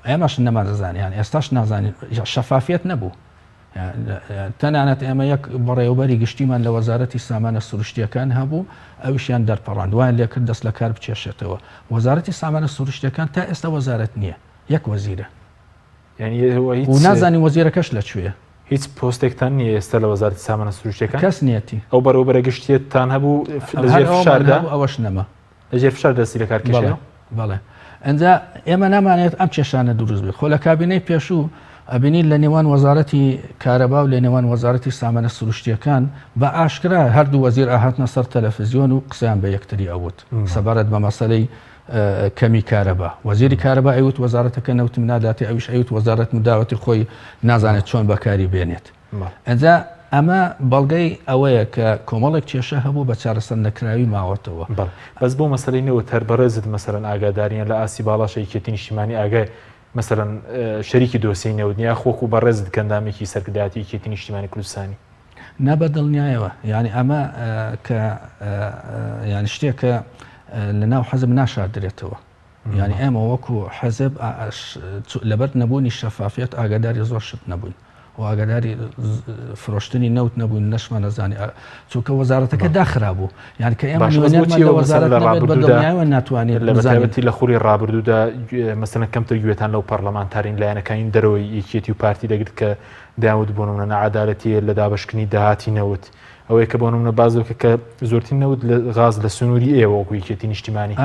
ئێمەش نەمازەزانیان ئێستاش نازانین شەفافیت نەبوو تەنانەت ئێمە یەک بەڕێوەبەری گشتیمان لە وەزارەتی سامانە سروشتیەکان هەبوو ئەویشیان دەرپەڕاند وان لێکرد دەست لە کار بچێشێتەوە. وەزارەتی سامانە سروشتیەکان تا ئێستا وەزارەت نییە، یەک وەزیرە و نازانی وەزیرەکەش لەکوێیە. هیچ پۆستێکتان نییە ئێستا لە وەزارەتی سامانە سروشتیەکان؟ کەس نیەتی. ئەو بەڕێوەبەرە گشتیتان هەبوو لەژێر فشاردا؟ ئەوەش نەما لەژێر فشار دەستی لە کارکێشەوە؟ بەڵێ ئەنجا ئێمە نامانێت ئەم کێشانە دروست بێت. خۆ لە کابینەی پێشوو ئەبینین لە نێوان وەزارەتی کارەبا و لە نێوان وەزارەتی سامانە سروشتیەکان بە ئاشکرا هەردوو وەزیر ئاهاتنە سەر تەلەڤیزیۆن و قسەیان بە یەکتری ئەوت سەبارەت بە مەسەلەی کەمی کارەبا. وەزیری کارەبا ئەیوت وەزارەتەکە نەوتم ناداتی، ئەویش ئەیوت وەزارەت مداوەتی خۆی نازانێت چۆن بەکاری بێنێت. ئەنجا ئەمە بەڵگەی ئەوەیە کە کۆمەڵێک کێشە هەبوو بە چارەسەر نەکراوی ماوەتەوە. بەس بۆ مەسەلەی نەوت هەر بەڕێزت مەسەرەن ئاگاداریان لە ئاسی باڵا شەریکەتی نیشتیمانی ئاگای مثلەن شەریکی دۆسیی نەوتنیا خۆک و بەڕێزت گەندامێکی سەرکردایەتی یەکێتی نیشتیمانی کوردستانی نابە دڵنیایەوە. یعنی ئەمە کە یعنی شتێکە لە ناو حەزب ناشاردرێتەوە. یعنی ئێمە وەکو حەزب لەبەر نەبوونی شەفافیت ئاگاداری زۆر شت نەبووین و ئاگاداری فرۆشتنی نەوت نەبووین نەشمان نەزانی چونکە وەزارەتەکە داخرا بوو. یعنی کە ئێمە لە وەزارەت بە دڵنیایەوە ناتوانێت لەبەتایبەتی لە خوری ڕابردوودا مەسەلەن کەمتر گوێتان لەو پەرلەمانتارین لایەنەکانی دەرەوەی یەکێتی و پارتی دەگرت کە داوت بۆ نمونە نەعەدالەتی لە دابەشکردنی داهاتی نەوت ئەوەیە کە بۆ نمونە بازەوەکە کە زۆرترین نەوت لە غاز لە سنووری ئێوە وەکو یەکێتی نیشتیمانی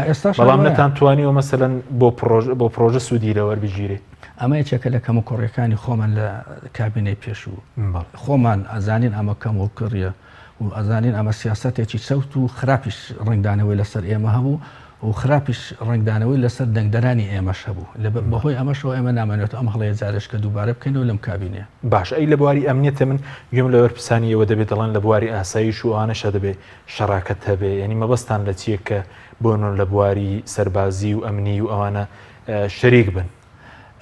بەڵام نەتانتوانیوە مەسەلەن بۆ پرۆژە سوودی لە وەربگیرێ. ئەمە یەکێکە لە کەم و کوڕیەکانی خۆمان لە کابینەی پێشوو خۆمان ئەزانین ئەمە کەم و کڕیە و ئەزانین ئەمە سیاسەتێکی چەوت و خراپیش ڕنگدانەوەی لەسەر ئێمە هەبوو و خراپیش ڕنگدانەوەی لەسەر دەنگدەرانی ئێمەش هەبوو بەهۆی ئەمەشەوە ئێمە نامانێت ئەم هەڵەیە جارش کە دووبارە بکەینەوە لەم کابینێ. باش ئەی لە بواری ئەمنیەتە من گوێم لە وەرپرسانیەوە دەبێت دەڵێن لە بواری ئاسایش و ئانەشە دەبێت شەراکەت هەبێ ینی مەبەستان لە چیە کە بۆنن لە بواری سەربازی و ئەمنی و ئەوانە شەریک بن.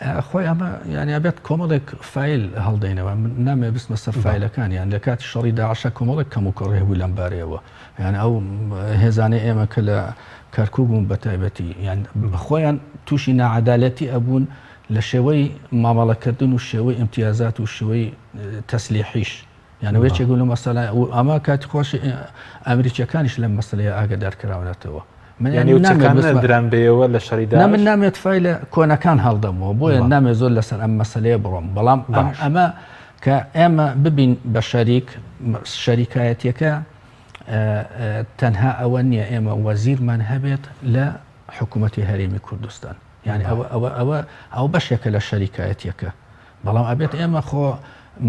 خۆی ئەمە یانی ئەبێت کۆمەڵێک فیل هەڵدەینەوە نامێ بستمە سەر فیلەکان یان لە کاتی شەڕی داعشە کۆمەڵێک کەم و کۆڕی هەبوو لەم بارەیەوە یان ئەو هێزانەی ئێمە کە لە کارکوو بوون بە تایبەتی یان خۆیان تووشی ناعەدالەتی ئەبوون لە شێوەی مامەڵەکردن و شێوەی ئیمتیازات و شێوەی تەسلیحیش یانەوەی چێگو لە مەسەلای ئەمە کاتی خۆش ئەمریکیەکانیش لەم مەسەلەیە ئاگادار کراونەتەوە. دران بێەوە لە شەریدا من نامێت فیلە کۆنەکان هەڵدەمەوە بۆیە نامێت زۆر لەسەر ئەم مەسەلەیە بڕۆم بەڵام ئەمە کە ئێمە ببین بە شەریکایەتیەکە تەنها ئەوە نییە ئێمە وەزیرمان هەبێت لە حکوومەتی هەرێمی کوردستان یعنی ئەو بەشێکە لە شەریکایەتیەکە بەڵام ئەبێت ئێمە خۆ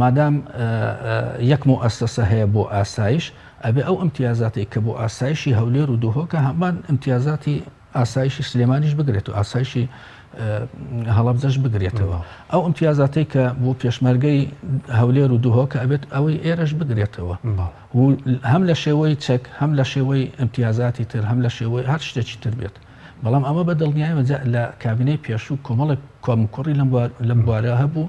مادام یەک مؤسسە هەیە بۆ ئاسایش ئەبێ ئەو ئیمتیازاتی کە بۆ ئاسایشی هەولێر و دوهۆکە هەمان ئیمتیازاتی ئاسایشی سلێمانیش بگرێت و ئاسایشی هەڵەبجەش بگرێتەوە ئەو ئیمتیازاتی کە بۆ پێشمەرگەی هەولێر و دوهۆکە ئەبێت ئەوەی ئێرەش بگرێتەوە هەم لە شێوەی چەک هەم لە شێوەی ئیمتیازاتی تر هەم لە شێوەی هەر شتێکی تر بێت بەڵام ئەمە بە دڵنیایەوە لە کابینەی پێشوو کۆمەڵێک کۆمکوڕی لەم بوارە هەبوو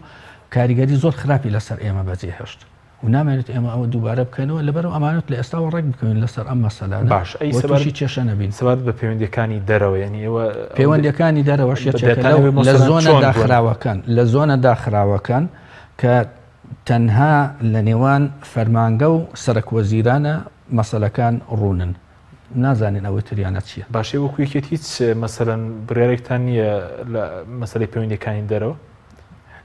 کاریگەری زۆر خراپی لەسەر ئێمە بەجێهێشت و نامێنێت ئێمە ئەوە دووبارە بکەنەوە لەبەرەوە ئەمانەت لە ئێستا ڕێک بکەین لەسەر ئەم مەسەلانە باش ئەی کێشە نەبین سەبارەت بە پەیوەندیەکانی دەرەوە یعنی ئێوە پەیوەندیەکانی دەرەوە لە زۆنە داخراوەکان لە زۆنە داخراوەکان کە تەنها لە نێوان فەرمانگە و سەرۆکوەزیرانە مەسەلەکان ڕوونن نازانین ئەوە تریانە چییە باشێ وەکو یەکێت هیچ مەسەلەن بڕیارێکتان نییە لە مەسەلەی پەیوەندیەکانی دەرەوە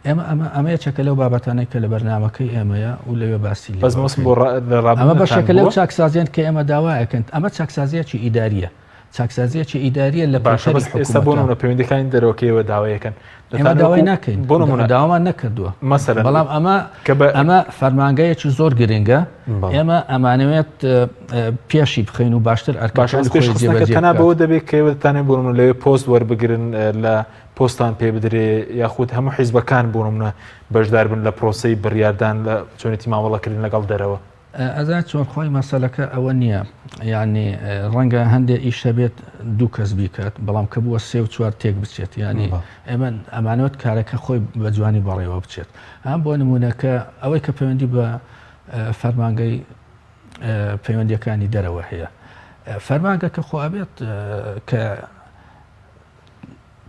ئەمە یەکێکە لەو بابەتانەی کە لە بەرنامەکەی ئێمەیە و لەوێ باسی ئەمە بەشەکە لەو چاکسازیان کە ئێمە داوایەکەن ئەمە چاکسازیەکی ئیداریە چاکسازیەکی ئیداریە لە ئێستا بۆ نمونە پەیوەندیەکانی دەرەوەکەوە داوایەکەن ئێمە داوای ناکەین بۆ نمونە داوامان نەکردووە مەسەلەن بەڵام ئەمە فەرمانگەیەکی زۆر گرنگە ئێمە ئەمانەوێت پێشی بخەین و باشتر ئەرکانە بەوە دەبێت کە ئێوەتانێ بۆ نمونە لەوێ پۆست وەربگرن لە پۆستان پێ بدرێ یاخود هەموو حیزبەکان بۆ نمونە بەشدار بن لە پرۆسەی بڕیاردان لە چۆنێتی مامەڵەکردن لەگەڵ دەرەوە ئەزان چۆن خۆی مەسەلەکە ئەوە نییە یعنی ڕەنگە هەندێک ئیشە بێت دوو کەس بیکات بەڵام کە بووە سێ و چوار تێک بچێت ینی ئێمە ئەمانەوەت کارەکە خۆی بە جوانی بەڕێوە بچێت ئەم بۆ نمونونەکە ئەوەی کە پەیوەندی بە فەرمانگەی پەیوەندیەکانی دەرەوە هەیە فەرمانگە کە خۆ ئەبێت کە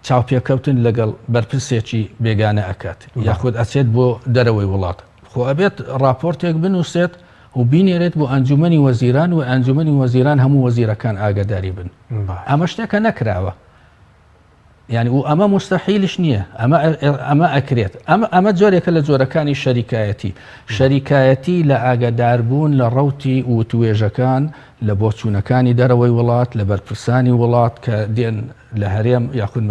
چاوپێکەوتن لەگەڵ بەرپرسێکی بێگانە ئەکات یاخود ئەچێت بۆ دەرەوەی وڵات خۆ ئەبێت راپۆرتێک بنووسێت و بینێرێت بۆ ئەنجومەنی وەزیران و ئەنجومەنی وەزیران هەموو وەزیرەکان ئاگاداری بن ئەمە شتێکە نەکراوە یعنی و ئەمە مستەحیلش نییە ئەمە ئەکرێت ئەمە جۆرێکە لە جۆرەکانی شەریکایەتی لە ئاگاداربوون لە ڕەوتی و توێژەکان لە بۆچوونەکانی دەرەوەی وڵات لە بەرپرسانی وڵات کە دێن لە هەرێم یاخود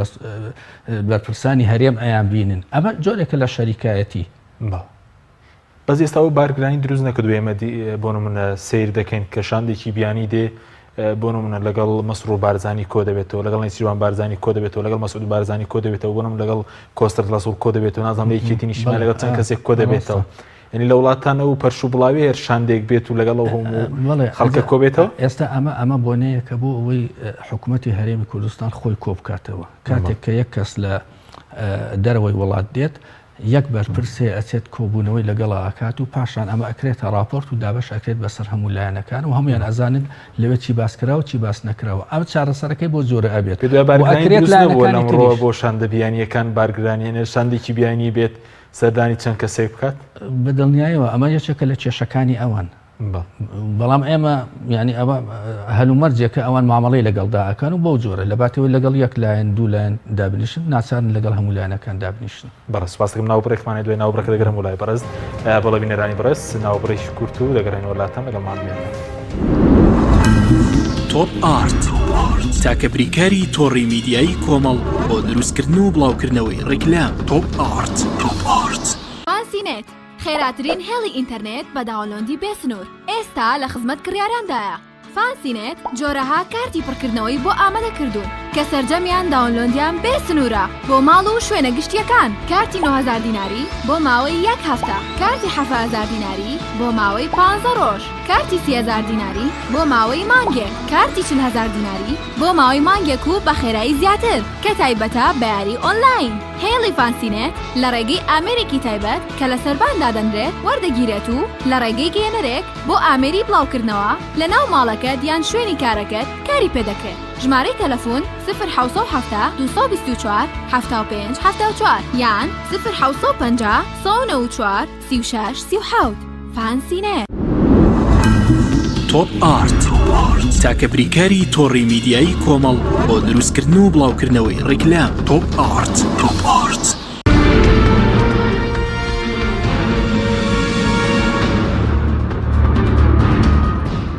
بەرپرسانی هەرێم ئەیان بینن ئەمە جۆرێکە لە شەریکایەتی بەس ئێستا و بارگرانی دروست نەکردو ئێمە بۆ نمونە سیر دەکەین کە شاندێکی بیانی دێ بۆ نمونە لەگەڵ مەسرور بارزانی کۆ دەبێتەوە لەگەڵ نەیسیروان بارزانی کۆ دەبێتەوە لەگەڵ مەسعود بارزانی کۆ دەبێتەوە بۆ نمونە لەگەڵ کۆستەر لەسوڵ کۆ دەبێتەوە نازانم لە یەکێتی نیشتیمانی لەگەڵ چەند کەسێک کۆ دەبێتەوە یعنی لە وڵاتانە و پەرش و بڵاوی هەر شاندێک بێت و لەگەڵ هەموو خەڵکە کۆ بێتەوە ئێستا ئەمە بۆنەیەکە بۆ ئەوەی حکوومەتی هەرێمی کوردستان خۆی کۆ بکاتەوە کاتێک کە یەک کەس لە دەرەوەی وڵات دێت یەک بەرپرسێ ئەچێت کۆبوونەوەی لەگەڵا ئاکات و پاشان ئەمە ئەکرێتە راپۆرت و دابش ئەکرێت بەسەر هەموو لایەنەکان و هەمویان ئەزانن لەوێ چی باسکراوە چی باس نەکراوە ئەم چارەسەرەکەی بۆ زۆرە ئەبێت بۆ شاندە بیانیەکان بارگرانیانە شاندێکی بیانی بێت سەردانی چەند کەسێک بکات بەدڵنیایەوە ئەمە یەکێکە لە کێشەکانی ئەوان بەڵام ئێمە ینی ئەوە هەلومەرجێکە ئەوان مامەڵی لەگەڵدا ئەکەن و بۆ جۆرە لە باتەوەی لەگەڵ یەک لایەن دوو لایەن دابنیشن ناچارن لەگەڵ هەموو لایەنەکان دابنیشن بەڕست سپاسەکەم ناوبڕێکمانێ دوای ناوبڕەکە دەگەرم وڵای بەڕست بەڵە بینەرانی بەڕست ناوبڕێکی کورت و دەگەڕێنەوە وڵاتان لەگەڵمان بێن تۆپ ئارت تاکە بریکاری تۆڕی میدیایی کۆمەڵ بۆ دروستکردن و بڵاوکردنەوەی ڕیکلام تۆپ ئارت فانسینێت خێراترین هێڵی ئینتەرنێت بە داوەلۆندی بێسنوور ئێستا لە خزمەت کڕیارەندایە فانسینێت جۆرەها کارتی پڕکردنەوەی بۆ ئامادەکردوون کە سەرجەمیان داوەلۆندیان بێسنوورە بۆ ماڵ و شوێنە گشتیەکان کارتی 9,000 دیناری بۆ ماوەی یەک هەفتە کارتی 7,000 دیناری بۆ ماوەی 15 ڕۆژ کارتی 30,000 دیناری بۆ ماوەی مانگێک کارتی 40,000 دیناری بۆ ماوەی مانگێک و بە خێرایی زیاتر کە تایبەتە بە یاری ئۆنلاین هێڵی فانسینێت لە ڕێگەی ئامێرێکی تایبەت کە لە سەرباندا دەنرێت وەردەگیرێت و لە ڕێگەی گەێنەرێک بۆ ئامێری بڵاوکردنەوە لە ناو ماڵەکەت یان شوێنی کارەکەت کاری پێدەکرێت ژمارەی تەلەفۆن 0 224 75 74 یان 0 194 36 37 فانسینێت تۆپ ئارت تاکە بریکاری تۆڕی میدیایی کۆمەڵ بۆ دروستکردن و بڵاوکردنەوەی ڕیکلام تۆپ ئارت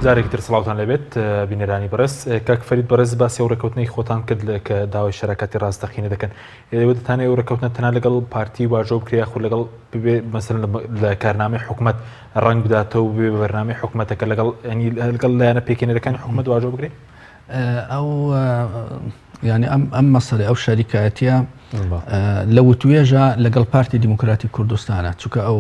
جارێکی تر سڵاوتان لەبێت بینەرانی بەڕست کاک فەرید بەڕێز باسی ئەو ڕێکەوتنەی خۆتان کرد کە داوای شەراکەتی ڕاستەقینە دەکەن دەتانێت ئەو ڕێکەوتنە تەنها لەگەڵ پارتی واژۆ بکرێ خۆ لەگەڵ مەسەڵەن لە کارنامەی حکوومەت ڕەنگ بداتەوە بێ بەرنامەی حکوومەتەکە لەگەڵ لایەنە پێکێنەرەکانی حکوومەت واژۆ بکرێ ئەو ینی ئەم مەسەڵی ئەو شەریکایەتیە لە وتوێژە لەگەڵ پارتی دیموکراتی کوردستانە چونکە ئەو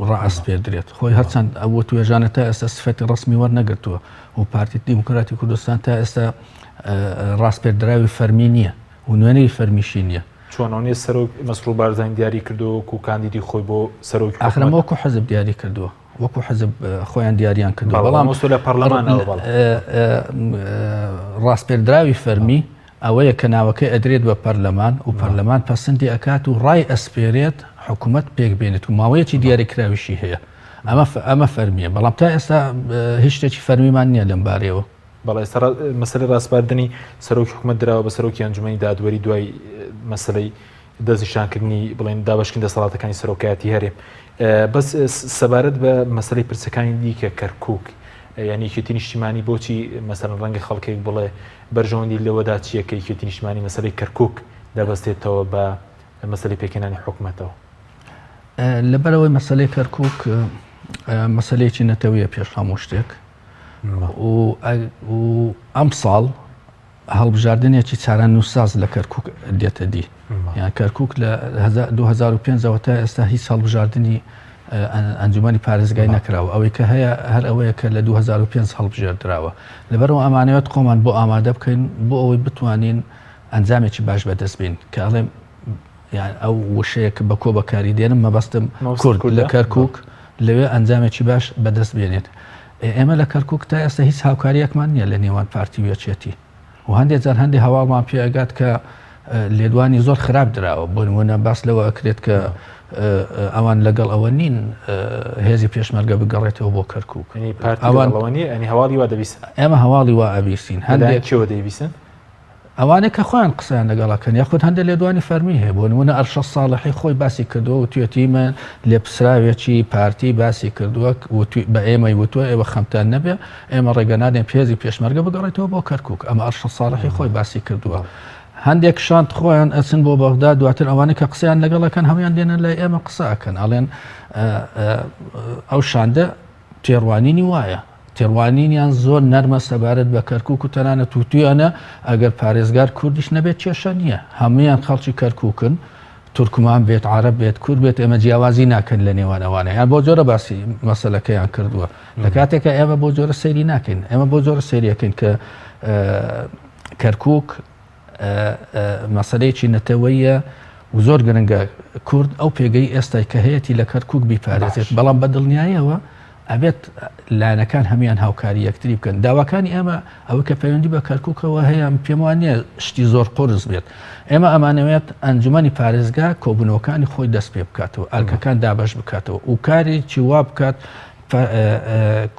ڕائەس پێدرێت خۆی هەرچەند ئەو توێژانە تا ئێستا سفەتی ڕسمی وەرنەگرتووە و پارتی دیموکراتی کوردستان تا ئێستا ڕاستپێدراوی فەرمی نییە و نوێنەی فەرمیشی نییە چۆنەوەی سەرۆک مەسرور بارزانی دیاری کردو و کاندیدی خۆی بۆ سەرۆکی ئاخرەمە وەکو حەزب دیاری کردووە وەکو حەزب خۆیان دیاریان کردو بەڵام لە پەرلەمانەوە ڕاستپێدراوی فەرمی ئەوەیە کە ناوەکەی ئەدرێت بە پەرلەمان و پەرلەمان پەسەندی ئەکات و ڕای ئەسپێرێت حکوومەت پێک بێنێت و ماوەیەکی دیاریکراویشی هەیە ئەمە فەرمیە بەڵام تا ئێستا هیچ شتێکی فەرمیمان نییە لەم بارەوە بەڵێ مەسەلەی ڕاستباردننی سەرۆکی حکوومەت درراوە بە سەرۆکی ئەنجومەنی دادوەری دوای مەسلەی دەستنیشانکردنی بڵێن دابشکن دەسەڵاتەکانی سەرۆکایەتی هەرێم بەس سەبارەت بە مەسلەی پرسەکانی دیکە کەرکووک یعنی یەکێتی نیشتیمانی بۆچی مەسەڵەن ڕەنگە خەڵکێک بڵێ بەرژەوەندی لەوەدا چییە کە یەکێتی نیشتیمانی مەسلەی کەرکووک دەبەستێتەوە بە مەسلەی پێکێنانی حکوومەتەوە لەبەرەوەی مەسلەی کەرکووک مەسلەیەکی نەتەوەیە پێش هەموو شتێک و ئەم ساڵ هەڵبژاردنێکی چارە نووساز لە کەرکووک دێتە دی یان کەرکووک لە 2005ەوە تا ئێستا هیچ هەڵبژاردننی ئەنجومەنی پارێزگای نەکراوە ئەوەی کە هەیە هەر ئەوەیە کە لە 2005 هەڵبژێردراوە لەبەرەوە ئەمانەوێت خۆمان بۆ ئامادە بکەین بۆ ئەوەی بتوانین ئەنجامێکی باش بەدەست بین کە ئەڵێم ئەو وشەیەک بە کۆ بەکاری دێنم مەبەستم کورد لە کەرکووک لەوێ ئەنجامێکی باش بەدەست بێنێت ئێمە لە کەرکووک تا ئێستا هیچ هاوکاریەکمان نییە لە نێوان پارتی وێچێتی و هەندێک جار هەندی هەواڵمان پێئگات کە لێدوانی زۆر خراپ دراوە بۆ نمونە باس لەوە ئەکرێت کە ئەوان لەگەڵ ئەوە نین هێزی پێشمەرگە بگەڕێتەوە بۆ کەرکووک ئەوانی هەواڵی وا دەبیستن ئێمە هەواڵی وا ئەبیستین هەندێک چێوە دەیبیستن ئەوانێک کە خۆیان قسەیان لەگەڵەکەن یاخود هەندێک لێدوانی فەرمی هەیە بۆ نمونە ئەرشە ساڵحی خۆی باسی کردووە و توێتی من لێپسراوێکی پارتی باسی کردووە بە ئێمەی وتووە ئێوە خەمتان نەبێ ئێمە ڕێگەنادێن پێزی پێشمەرگە بگەڕێتەوە بۆ کەرکووک ئەمە ئەرشە ساڵحی خۆی باسی کردووە هەندێک شانت خۆیان ئەچن بۆ بەغدا دواتر ئەوانەی کە قسەیان لەگەڵەکەن هەمویان دێنن لای ئێمە قسەکەن ئەڵێن ئەو شاندە تێڕوانینی وایە تێڕوانینیان زۆر نەرمە سەبارەت بە کەرکووک و تەنانەت تووتویانە ئەگەر پارێزگار کوردیش نەبێت کێشە نییە هەمویان خەڵکی کەرکووکن تورکمان بێت عرب بێت کورد بێت ئێمە جیاوازی ناکەن لە نێوانەوانە یان بۆ جۆرە باسی مەسەلەکەیان کردووە لە کاتێکە ئێمە بۆ جۆرە سەیری ناکەین ئێمە بۆ جۆرە سەیریەکەین کە کەرکووک مەسەلەیەکی نەتەوەیە و زۆر گرنگە کورد ئەو پێگەی ئێستای کە هەیەی لە کەرکووک بیپارێزێت بەڵام بە دڵنیاییەوە ئەبێت لایەنەکان هەمیان هاوکاری یەکتری بکەن داواکانی ئێمە ئەوە کە پەیوەندی بە کەرکووکەوە هەیە پێم وانە شتی زۆر قرس بێت ئێمە ئەمانەوێت ئەنجومەنی پارێزگا کۆبوونەوەکانی خۆی دەست پێ بکاتەوە ئەلکەکان دابەش بکاتەوە و کاری چی وا بکات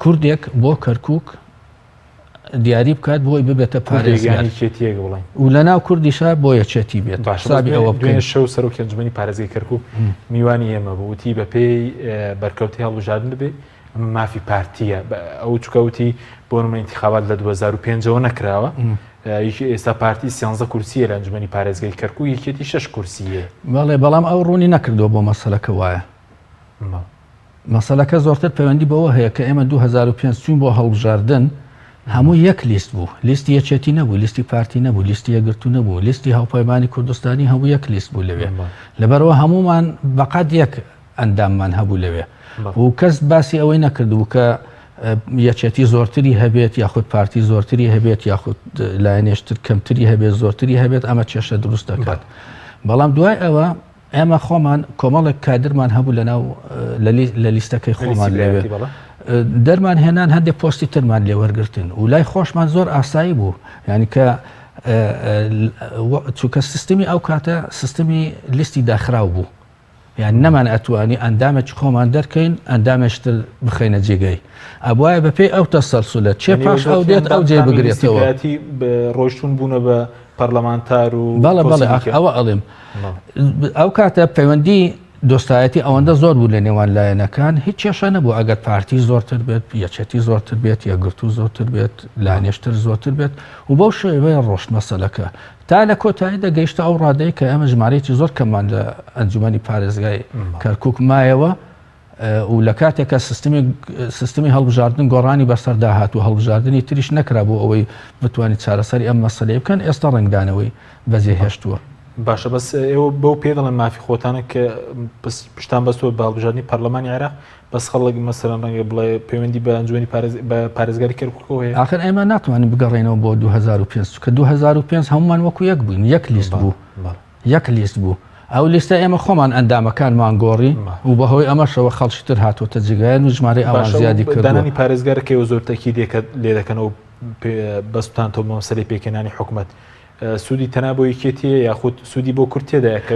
کوردێک بۆ کەرکووک دیاری بکات بۆی ببێتە پارێزگاری چێتیەکە بڵین و لە ناو کوردیشا بۆ یەکێتی بێت حسابی ئەوە بکەین شەو سەرۆکی ئەنجومەنی پارێزگای کەرکووک میوانی ئێمە بوتی بە پێی بەرکەوتی هەڵبژاردن بێ ئەمە مافی پارتیە ئەو چکەوتی بۆ نمونە ئینتیخابات لە 2005ەوە نەکراوە ئێستا پارتی 13 کورسیە لە ئەنجومەنی پارێزگای کەرکووک یەکێتی 6 کورسیە بەڵام ئەو ڕوونی نەکردووە بۆ مەسەلەکە وایە مەسەلەکە زۆرتر پەیوەندی بەوە هەیە کە ئێمە 2005 چوون بۆ هەڵبژاردن هەموو یەک لیست بوو لیستی یەکێتی نەبوو لیستی پارتی نەبوو لیستی یەکگرتو نەبوو لیستی هاوپەیمانی کوردستانی هەموو یەک لیست بوو لەوێ لەبەرەوە هەمومان بەقەد یەک ئەنداممان هەبوو لەوێ و کەس باسی ئەوەی نەکردبوو کە یەکێتی زۆرتری هەبێت یاخود پارتی زۆرتری هەبێت یاخود لایەنێشتر کەمتری هەبێت زۆرتری هەبێت ئەمە کێشە دروست دەکات بەڵام دوای ئەوە ئێمە خۆمان کۆمەڵێک کادرمان هەبوو لەناو لە لیستەکەی خۆمان لەوێ دەرمان هێنان هەندێک پۆستی ترمان لێ وەرگرتن و لای خۆشمان زۆر ئاسایی بوو یعنی کە چونکە سیستمی ئەو کاتە سیستمی لیستی داخراو بوو یان نەمان ئەتوانی ئەندامێکی خۆمان دەرکەین ئەندامێشتر بخەینە جێگەی ئەبوایە بەپێی ئەو تەسەلسولە چێ پاش ئەو دێت ئەو جێ بگرێتەوە ڕۆیشتون بوونە بە پەرلەمانتار و بەڵێ ئەوە ئەڵێم ئەو کاتە پەیوەندی دۆستایەتی ئەوەندە زۆر بوو لە نێوان لایەنەکان هیچ کێشە نەبوو ئەگەر پارتی زۆرتر بێت یەکێتی زۆرتر بێت یەکگرتو زۆرتر بێت لایەنێشتر زۆرتر بێت و بەو شێوەیە ڕۆشت مەسەلەکە تا لە کۆتاییدا گەیشتە ئەو ڕادەیە کە ئەمە ژمارەیەکی زۆر کەمان لە ئەنجومەنی پارێزگای کەرکووک مایەوە و لە کاتێکە سیستمی هەڵبژاردن گۆڕانی بەسەردا هات و هەڵبژاردننی تریش نەکرا بۆ ئەوەی بتوانێت چارەسەری ئەم مەسەلەی بکەن ئێستا ڕنگدانەوەی بەجێهێشتووە باشە بەس ئێوە بەو پێ دەڵێن مافی خۆتانە کە پشتان بەستەوە بە هەڵبژاردننی پەرلەمانی عێراق بەس خەڵک مەسەڵەن ڕەنگە بڵێ پەیوەندی بە ئەنجومەنی پارێزگاری کەرکووکەوە هەیە ئاخر ئێمە ناتوانین بگەڕێنەوە بۆ 2005 کە 2005 هەمومان وەکو یەک بووین یەک لیست بوو یەک لیست بوو ئەو لیستە ئێمە خۆمان ئەندامەکانمان گۆڕی و بەهۆی ئەمەشەوە خەڵکی تر هاتوۆتە جێگایان و ژمارەی ئەوان زیادی کردووە دانانی پارێزگارەکەی زۆر تەکید لێ دەکەنەوە بەستانەوە مەسەلەی پێکەنانی حکوومەت سوودی تەنها بۆ یەکێتیە یاخود سوودی بۆ کورتێدایە کە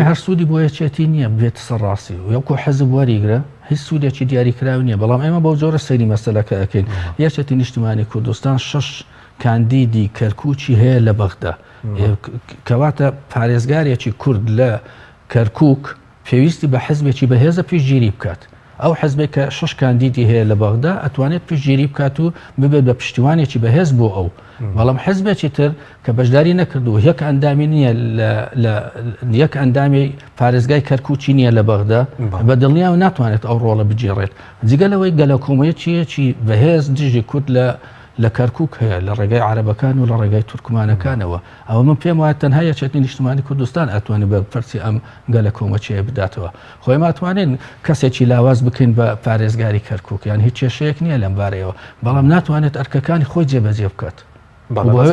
هەر سوودی بۆ یەکێتی نییە بێت سەرڕاستی و یەکو حەزب وەریگرە هیچ سوودێکی دیاریکراوی نییە بەڵام ئێمە بەو جۆرە سەیری مەسەلەکە ئەکەین یەکێتی نیشتیمانی کوردستان 6 کاندیدی کەرکووکی هەیە لە بەغدا کەواتە پارێزگارێکی کورد لە کەرکووک پێویستی بە حەزبێکی بەهێزە پێشگیری بکات ئەو حەزبێک کە 6 کاندیدی هەیە لە بەغدا ئەتوانێت پێشگیری بکات و ببێت بە پشتیوانێکی بەهێز بۆ ئەو بەڵام حەزبێکی تر کە بەشداری نەکردو یەک ئەندامی نییە یەک ئەندامی پارێزگای کەرکووکی نییە لە بەغدا بە دڵنیاوە ناتوانێت ئەو ڕۆڵە بجێڕێت جگەلەوەی گەلە کۆمەیەکیەکی بەهێز دژی کورد لە کەرکووک هەیە لە ڕێگای عەرەبەکان و لە ڕێگای تورکمانەکانەوە ئەوە من پێم وایە تەنها یەکێتی نیشتیمانی کوردستان ئەتوانێت بە پەرچی ئەم گەلە کۆمەچیە بداتەوە خۆی ماتوانێت کەسێکی لاواز بکەین بە پارێزگاری کەرکووک یان هیچ کێشەیەک نییە لەم بارەیەوە بەڵام ناتوانێت ئەرکەکانی خۆی جێبەجێ بکات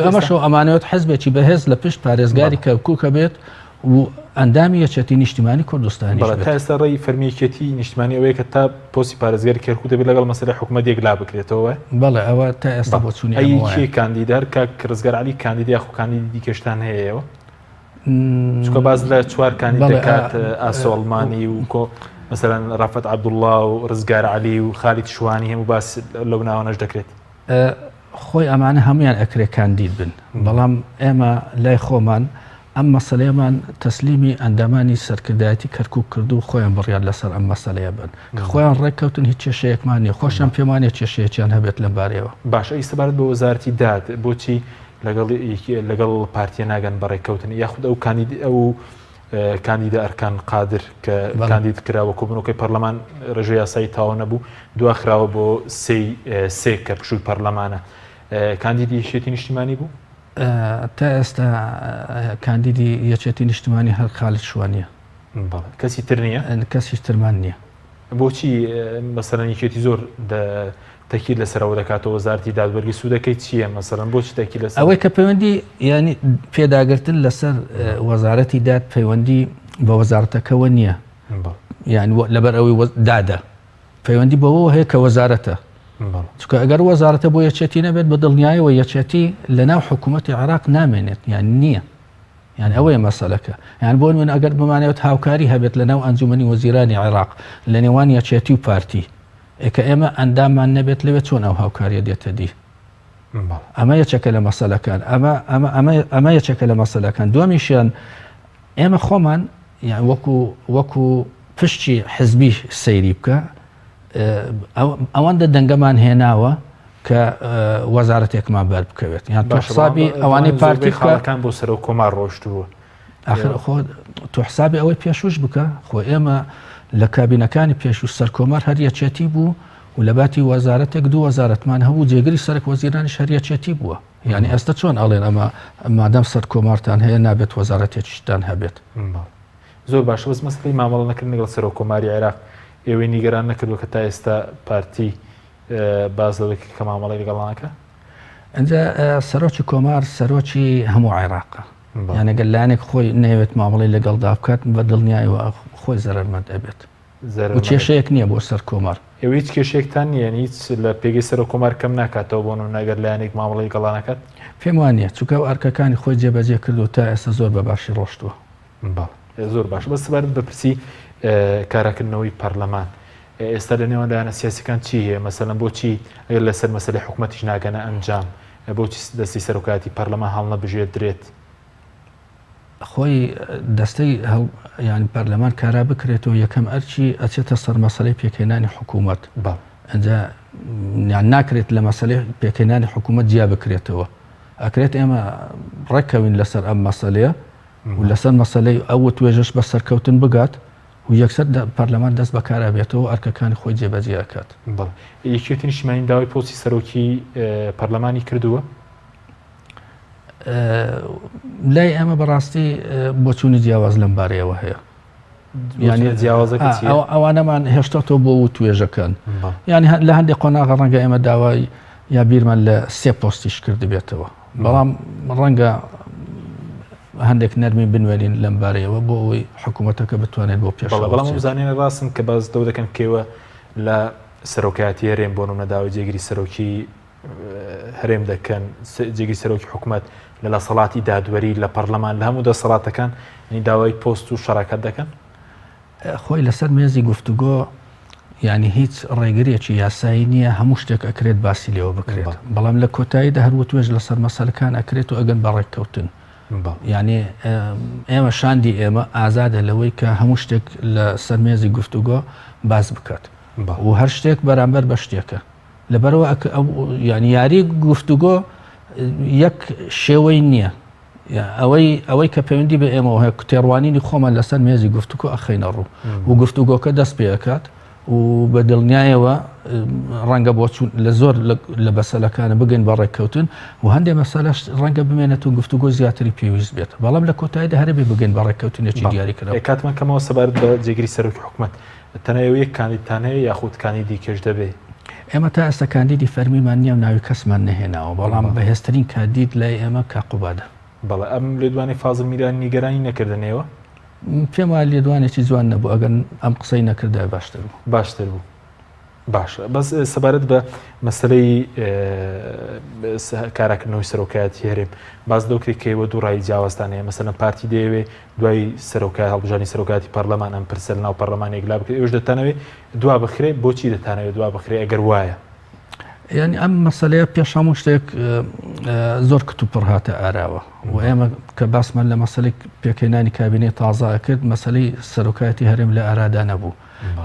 ئەمەشەوە ئەمانەوێت حەزبێکی بەهێز لە پشت پارێزگاری کەرکووکە بێت و ئەندامی یەکێتی نیشتیمانی کوردستانی تا ئێستا ڕێی فەرمیەکێتی نیشتیمانی ئەوەیە کە تا پۆستی پارێزگاری کەرکووک دەبێت لەگەڵ مەسەلەی حکوومەت لا بکرێتەوە بەڵێ ئەوە تا ئێستا بۆ چوونی چی کاندیدار کە ڕزگار عەلی کاندیدی یاخو کاندیدی دیکەشتان هەیەەوە چکە باز لە چوارکانی دەکات ئاسۆڵمانی و کۆ مثلەن ڕافەت عەبدوڵڵا و ڕزگار عەلی و خالید شوانی هەموو باس لەو ناوانەش دەکرێت. خۆی ئەمانە هەمویان ئەکرێ کاندید بن، بەڵام ئێمە لای خۆمان ئەم مەسەلەیەمان تەسلیمی ئەندامانی سەرکردایەتی کەرکوب کرد و خۆیان بڕیان لەسەر ئەم مەسەلەیە بن کە خۆیان ڕێککەوتن هیچ کێشەیەکمان نیە، خۆشیان پێمانێت کێشەیەکیان هەبێت لەم بارەیەوە. باشە ئیسەبارەت بە وەزارەتی داد بۆچی لەگەڵ پارتیە ناگەن بەڕێککەوتن یاخود ئەو کاندیدە ئەرکان قادر کە کاندید کراوە کۆبوونەوەی پەرلەمان ڕێژەی یاسایی تاوا نەبوو دواخراوە بۆ سێ کە پشووی پەرلەمانە کاندیدی یەکێتی نیشتیمانی بوو؟ تا ئێستا کاندیدی یەکێتی نیشتیمانی هەر خالید شوانیە. کەسی تر نییە؟ کەسیش ترمان نییە. بۆچی مەسەڵەن یەکێتی زۆر تەکیل لەسەرەوە دەکاتەوە وەزارەتی دادوەرگی سوودەکەی چییە مەسەڵەن بۆچی تەکیل لەسەر ئەوەی کە پەیوەندی ینی پێداگرتن لەسەر وەزارەتی داد پەیوەندی بە وەزارەتەکەەوە نییە، یان لەبەر ئەوەی دادە پەیوەندی بەوە هەیە کە وەزارەتە، چکە ئەگەر وەزارەتە بۆ یەکێتی نەبێت بە دڵنیایەوە یەکێتی لەناو حکوومەتی عێراق نامێنێت یان نییە، یان ئەوەیە مەسەلەکە، یان بۆ من ئەگەر بمانەوێت هاوکاری هەبێت لەناو ئەنجومەنی وەزیرانی عێراق لە نێوان یەکێتی و پارتی کە ئێمە ئەندامان نەبێت لەوێت چۆن ئەو هاوکاریە دێتە دی. ئەمە یەکێکە لە مەسەلەکان، ئەمە یەکێکە لە مەسەلەکان. دووەمیشیان ئێمە خۆمان وەکو پشتی حزبی سەیری بکە ئەوەندە دەنگەمان هێناوە کە وەزارەتێکمان بەر بکەوێت، یان تۆحسابی ئەوانەی پارتی خاڵەکان بۆ سەر و کۆمار ڕۆشتووە. ئاخر خۆ تۆحسابی ئەوەی پێشوش بکە، خۆ ئێمە لە کابینەکانی پێشوش سەر کۆمار هەر یەکێتی بوو و لە باتی وەزارەتێک دوو وەزارەتمان هەبوو جێگری سەرک وەزیرانی هەر یەکێتی بووە، یعنی ئێستا چۆن ئەڵێن ئەمە مادەم سەر کۆمارتان هەیە نابێت وەزارەتێکیشتان هەبێت. زۆر باشە بەس مەسڵی مامەڵە نەکردن لەگەڵ سەر و کۆماری عێراق ئێوەی نیگەران نەکردووە کە تا ئێستا پارتی باز لەوەیەکی کە مامەڵی لەگەڵانەکە؟ ئەنجا سەرۆکی کۆمار سەرۆکی هەموو عێراقە، یان ئەگەر لایەنێک خۆی نەوێت مامەڵی لەگەڵدا بکات بە دڵنیایەوە خۆی زەرمەند ئەبێت و کێشەیەک نییە بۆ سەر کۆمار. ئێوە هیچ کێشێکتان نییە هیچ لە پێگەی سەر و کۆمار کەم ناکاتەوە بۆ نەگەر لایەنێک مامەڵی گەڵانەکەات؟ پێم وانە چونکە ئەو ئەرکەکانی خۆی جێبەجێ کردو تا ئێستا زۆر بە باشی ڕۆشتووە. زۆر باش بەس سەبارەت بە پرسی کارەکردنەوەی پەرلەمان ئێستا لە نێوان لایەنە سیاسیەکان چی هەیە؟ مەسەڵەن بۆچی ئەگەر لەسەر مەسەلەی حکوومەتیش ناگەنە ئەنجام بۆچی دەستی سەرۆکایەتی پەرلەمان هەڵ نەبژێت درێت؟ خۆی دەستەی ینی پەرلەمان کارا بکرێتەوە یەکەم ئەرچی ئەچێتە سەر مەسەلەی پێکهێنانی حکوومەت، ئەنجا ناکرێت لە مەسەلەی پێکهێنانی حکوومەت جیا بکرێتەوە، ئەکرێت ئێمە ڕێککەوین لەسەر ئەم مەسەلەیە و لەسەر مەسەلەی ئەو توێژش بە سەرکەوتن بگات و یەکسەر پەرلەمان دەست بەکارا بێتەوە ئەرکەکانی خۆی جێبەجێ ئەکات. یەکێتی نیشتیمانی داوای پۆستی سەرۆکی پەرلەمانی کردووە؟ لای ئەمە بەڕاستی بۆچوونی جیاواز لەم بارەیەوە هەیە، یعنی جیاوازەکە ئەوانەمان هێشتاتەوە بۆ و توێژەکەن، ینی لە هەندێک قۆناغە ڕەنگە ئێمە داوای یا بیرمان لە سێ پۆستیش کرد بێتەوە، بەڵام ڕەنگە هەندێک نەرمی بنوێنین لەم بارەیەوە بۆ ئەوەی حکوومەتەکە بتوانێت بۆ پێش. بەڵام بزانێنە ڕاستن کە باز دەو دەکەن کێوە لە سەرۆکایەتی هەرێم بۆ نمونە داوای جێگیری سەرۆکی هەرێم دەکەن، جێگیری سەرۆکی حکوومەت لە دەسەڵاتی دادوەری لە پەرلەمان لە هەموو دەسەڵاتەکان داوای پۆست و شەراکەت دەکەن. خۆی لەسەر مێزی گفتوگۆ ینی هیچ ڕێگریەکی یاسایی نییە، هەموو شتێک ئەکرێت باسی لێەوە بکرێت، بەڵام لە کۆتاییدا هەروە توێژ لەسەر مەسەلەکان ئەکرێت و ئەگەن بە ڕێککەوتن. یعنی ئێمە شاندی ئێمە ئازادە لەوەی کە هەموو شتێک لە سەرمێزی گفتوگۆ باز بکات و هەر شتێک بەرامبەر بە شتێکە، لەبەرەوە ینی یاری گفتوگۆ یەک شێوەی نییە، ئەوەی کە پەیوەندی بە ئێمەوە هەیە تێڕوانینی خۆمان لەسەر مێزی گفتوگۆ ئەخەینە ڕوو و گفتوگۆکە دەست پێەکات و بە دڵنیایەوە ڕەنگە بۆ لە زۆر لە بەسەلەکانە بگەین بە ڕێککەوتن و هەندێک مەسەلەش ڕەنگە بمێنێت و گفتوگۆ زیاتری پێویست بێت، بەڵام لە کۆتاییدا هەرێ بگەین بە ڕێککەوتنێکی دیاریکراوە. کاتمان کەمەوە سەبارەت بە جێگیری سەرۆکی حکوومەت تەنها یەک کاندیدتان هەیە یاخود کاندیدی کێش دەبێت؟ ئێمە تا ئێستا کاندیدی فەرمیمان نییە و ناوی کەسمان نەهێناوە، بەڵام بەهێزترین کاندید لای ئێمە کاقوبادە. بەڵێ ئەم لێدوانی فازڵ میرانی نیگەرانی نەکردنەوە؟ پێم وایە لێدوانێکی جوان نەبوو، ئەگەر ئەم قسەی نەکردای باشتر بوو. باشتر بوو. باشە بەس سەبارەت بە مەسلەی کاراکردنەوەی سەرۆکایەتی هەرێم باز دەوکرێت کەیوە دوو ڕای جیاوازتان هەیە مەسەلەن پارتی دەیەوێ دوای سەرۆکای هەڵبژاردننی سەرۆکاتی پەرلەمان ئەم پرسە لەناو پەرلەمانێک لا بکرێت ئێوەش دەتانەوێت دوا بخرێت بۆچی دەتانەوێت دوا بخرێت ئەگەر وایە ینی ئەم مەسلەیە پێش هەموو شتێک زۆر کتوپڕ هاتە ئاراوە و ئێمە کە باسمان لە مەسلەی پێکەێنانی کابینەی تازا کرد مەسلەی سەرۆکایەتی هەرێم لە ئارادا نەبوو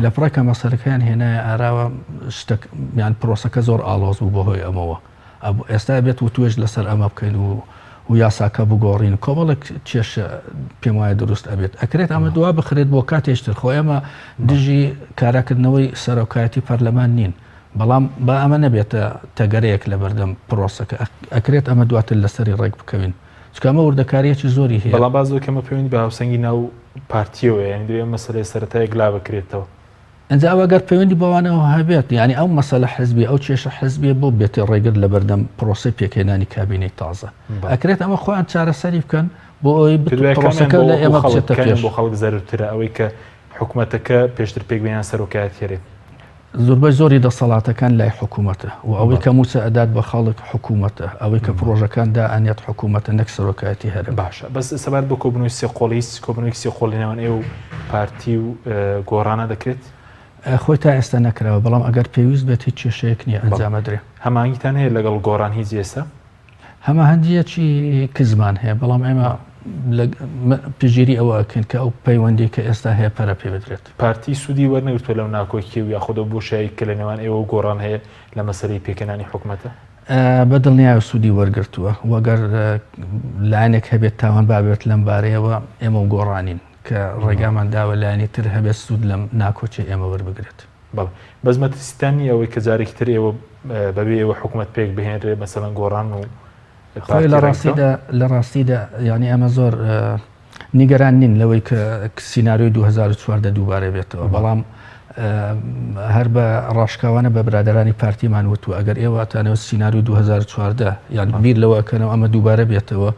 لە پڕێکە مەسەلەکەیان هێنایە ئاراوە یان پرۆسەکە زۆر ئاڵۆز بوو بەهۆی ئەمەوە ئێستا بێت و توێژ لەسەر ئەمە بکەین و یاساکە بگۆڕین کۆمەڵک کێشە پێم وایە دروست ئەبێت ئەکرێت ئەمە دوا بخرێت بۆ کاتێشتر خۆ ئێمە دژی کاراکردنەوەی سەرۆکایەتی پەرلەمان نین بەڵام با ئەمە نەبێتە تەگەرەیەک لە بەردەم پرۆسەکە ئەکرێت ئەمە دواتر لەسەری ڕێک بکەوین چکە ئەمە وردەکاریەکی زۆری هەیە بەڵام باز کەمە پەیوەندی بە هاوسەنگی ناو پارتیەوە یعنی دەوێت مەسەلەی سەرەتایەک لا بکرێتەوە ئەنجا ئەوەگەر پەیوەندی بەوانەوە هەبێت ینی ئەو مەسەلە حزبی ئەو کێشە حزبیە بۆ بێتە ڕێگر لە بەردەم پرۆسی پێکهێنانی کابینەی تازە ئەکرێت ئەمە خۆیان چارەسەری بکەن بۆ ئەوەی پرۆسەکە لە ئێمە بچێتە پێش بۆ خەڵک زەرترە ئەوەی کە حکوومەتەکە پێشتر پێکبینیان سەرۆکایەت هەرێم زۆربەی زۆری دەسەڵاتەکان لای حکوومەتە و ئەوەی کە موچە ئەدات بە خەڵک حکوومەتە ئەوەی کە پرۆژەکان ئەنێت حکوومەتە نەک سەرۆکایەتی هەرێم باشە بەس سەبارەت بە کۆبنەوەی سێ قۆڵی کۆبنەوەی سێ قۆڵی نێوان ئێوە و پارتی و گۆڕانە دەکرێت خۆی تا ئێستا نەکراوە بەڵام ئەگەر پێویست بێت هیچ کێشەیەک نییە ئەنجامەدرێ هەمانگیتان هەیە لەگەڵ گۆڕان هیچ ئێستا هەمە هەندیەکی کزمان هەیە بەڵام ئێمە پژگیری ئەوە ئەکەین کە ئەو پەیوەندی کە ئێستا هەیە پەرە پێ بدرێت پارتی سوودی وەرنەگرتووە لەو ناکۆکی و یاخودە بۆ شایی کە لە نێوان ئێوە و گۆڕان هەیە لە مەسەرەی پێکەنانی حکوومەتە بەدڵنیایە سوودی وەرگرتووە وەگەر لایەنێک هەبێت تاوان بابێت لەم بارەیەوە ئێمە و گۆڕانین کە ڕێگامان داوە لایەنی تر هەبێت سوود لەم ناکۆچی ئێمە وەربگرێت بەڵێ بەزمەتستانی ئەوەی کە جارێکی تر ئێوە بەبێ ئێوە حکوومەت پێک بهێنرێ مەسەڵەن گۆڕان و لە ڕاستیدا ینی ئەمە زۆر نیگەران نین لەوەی کە سینناریۆی 2014 دووبارە بێتەوە بەڵام هەر بە ڕاشکاوانە بە برادرانی پارتیمان وتوە ئەگەر ئێوەتانەوە سینناریۆی 2014 یان بیر لەوەکەنەوە ئەمە دووبارە بێتەوە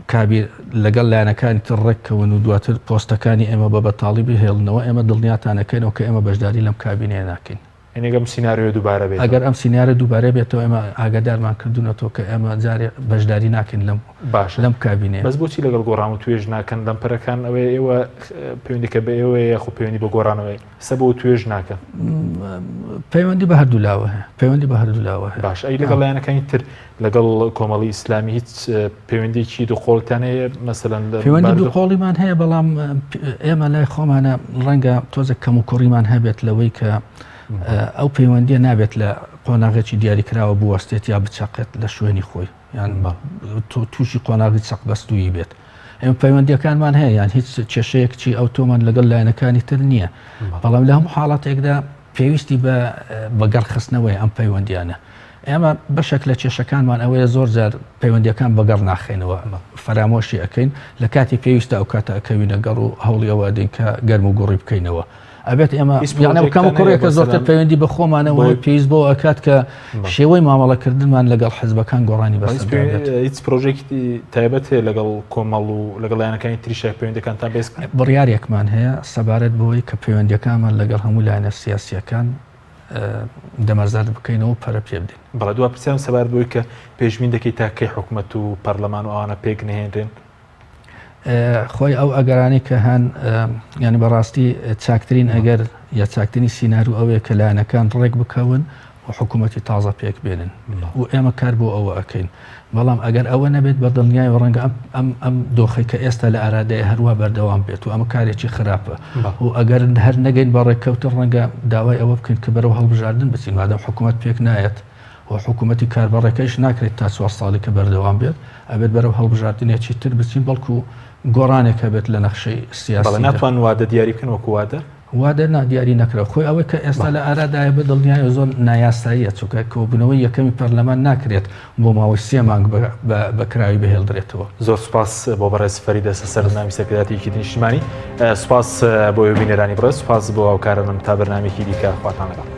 کابیر لەگەڵ لایەنەکانی تر ڕێککەون و دواتر پۆستەکانی ئێمە بە بەتاڵی بهێڵنەوە ئێمە دڵنیاتانەکەینەوە کە ئێمە بەشداری لەم کابینەیە ناکەین ئەگەم سینناریۆ دووبارە بێت ئەگەر ئەم سینناریۆ دووبارە بێتەوە ئێمە ئاگادارمان کردوونەوە کە ئێمە جارێ بەشداری ناکەین باش لەم کابینەیە بەس بۆچی لەگەڵ گۆڕان و توێژ ناکەن لەم پەرەکان ئەوەیە ئێوە پەیوەندیکە بە ئێوە یاخۆ پەیوەندی بە گۆڕانەوەی سە بۆ توێژ ناکەن پەیوەندی بە هەردوو لاوە هەیە پەیوەندی بە هەردوو لاوە هەیە باش ئەی لەگەڵ لایەنەکانی تر لەگەڵ کۆمەڵی ئیسلامی هیچ پەیوەندێکی دووقۆڵتان هەیە مەسەلەن پەیوەندی دووقۆڵیمان هەیە بەڵام ئێمە لای خۆمانە ڕەنگە تۆزە کەم و کوڕیمان هەبێت لەوەی کە ئەو پەیوەندیە نابێت لە قۆناغێکی دیاریکراوە بوەستێت یا بچەقێت لە شوێنی خۆی یان تووشی قۆناغی چەق بەستووی بێت ئێمە پەیوەندیەکانمان هەیە یان هیچ کێشەیەکچی ئەو تۆمان لەگەڵ لایەنەکانی تر نییە بەڵام لە هەموو حاڵاتێکدا پێویستی بە گەڕخستنەوەی ئەم پەیوەندیانە ئێمە بەشێک لە کێشەکانمان ئەوەیە زۆر جار پەیوەندیەکان بەگەڕ ناخێنەوە فەرامۆشی ئەەکەین لە کاتی پێویستە ئەو کاتە ئەکەوینە گەڕ و هەوڵی ئەوە دەین کە گەرم و گوڕی بکەینەوە ئەبێت ئێمە یانەکەم کوڕێکە زۆرتر پەیوەندی بە خۆمانەوە پێویست بۆ ئەکات کە شێوەی مامەڵەکردنمان لەگەڵ حزبەکان گۆڕانی بەس هیچ پرۆژێکی تایبەت هەیە لەگەڵ کۆمەڵ و لەگەڵ لایەنەکانی تریشای پەیوەندەکانتان بێت بڕیارێکمان هەیە سەبارەت بۆی کە پەیوەندیەکانمان لەگەڵ هەموو لایەنە سیاسیەکان دەمەزار بکەینەوە پەرە پێ بدەین بەڵێ دووە پرسیارم سەبارەت بۆی کە پێشبین دەکەی تاکەی حکوومەت و پەرلەمان و ئەوانە پێک نهێنرێن خۆی ئەو ئەگەرانی کە هەن ینی بەڕاستی چاکترین ئەگەر یا چاکتنی سینناریۆ ئەوەیە کە لایەنەکان ڕێک بکەون و حکوومەتی تازە پێک بێنن و ئێمە کار بۆ ئەوە ئەەکەین بەڵام ئەگەر ئەوە نەبێت بە دڵنیای ڕەنگە ئەم دۆخی کە ئێستا لە ئارادەیە هەروە بەردەوام بێت و ئەمە کارێکی خراپە و ئەگەر هەر نەگەین بە ڕێککەوتن ڕەنگە داوای ئەوە بکەین کە بەرەو هەڵبژاردن بچین مادەم حکوومەت پێک نایەت و حکوومەتی کاربڕێکەکەیش ناکرێت تا 4 ساڵی کە بەردەوام بێت ئەبێت بەرەو هەڵبژاردنێکی تر بچین بەڵکو گۆڕانێک هەبێت لە نەخشەی سیاسی ناتوان وادە دیاری بکەن وەکو وادە دیاری نەکرا خۆی ئەوەی کە ئێستا لە ئارادایە بە دڵنیای زۆر نایاساییە چونکە کۆبوونەوەی یەکەمی پەرلەمان ناکرێت بۆ ماوەی 3 مانگ بەکراوی بهێڵدرێتەوە زۆر سوپاس بۆ بەڕێز فەریدە سەردەمی سەرکردایەتیەکی نیشتیمانی سوپاس بۆ بینەرانی بڕێز سوپاس بۆ ئەو کارە من تا بەرنامێکی دیکە خواتان لەگەڵ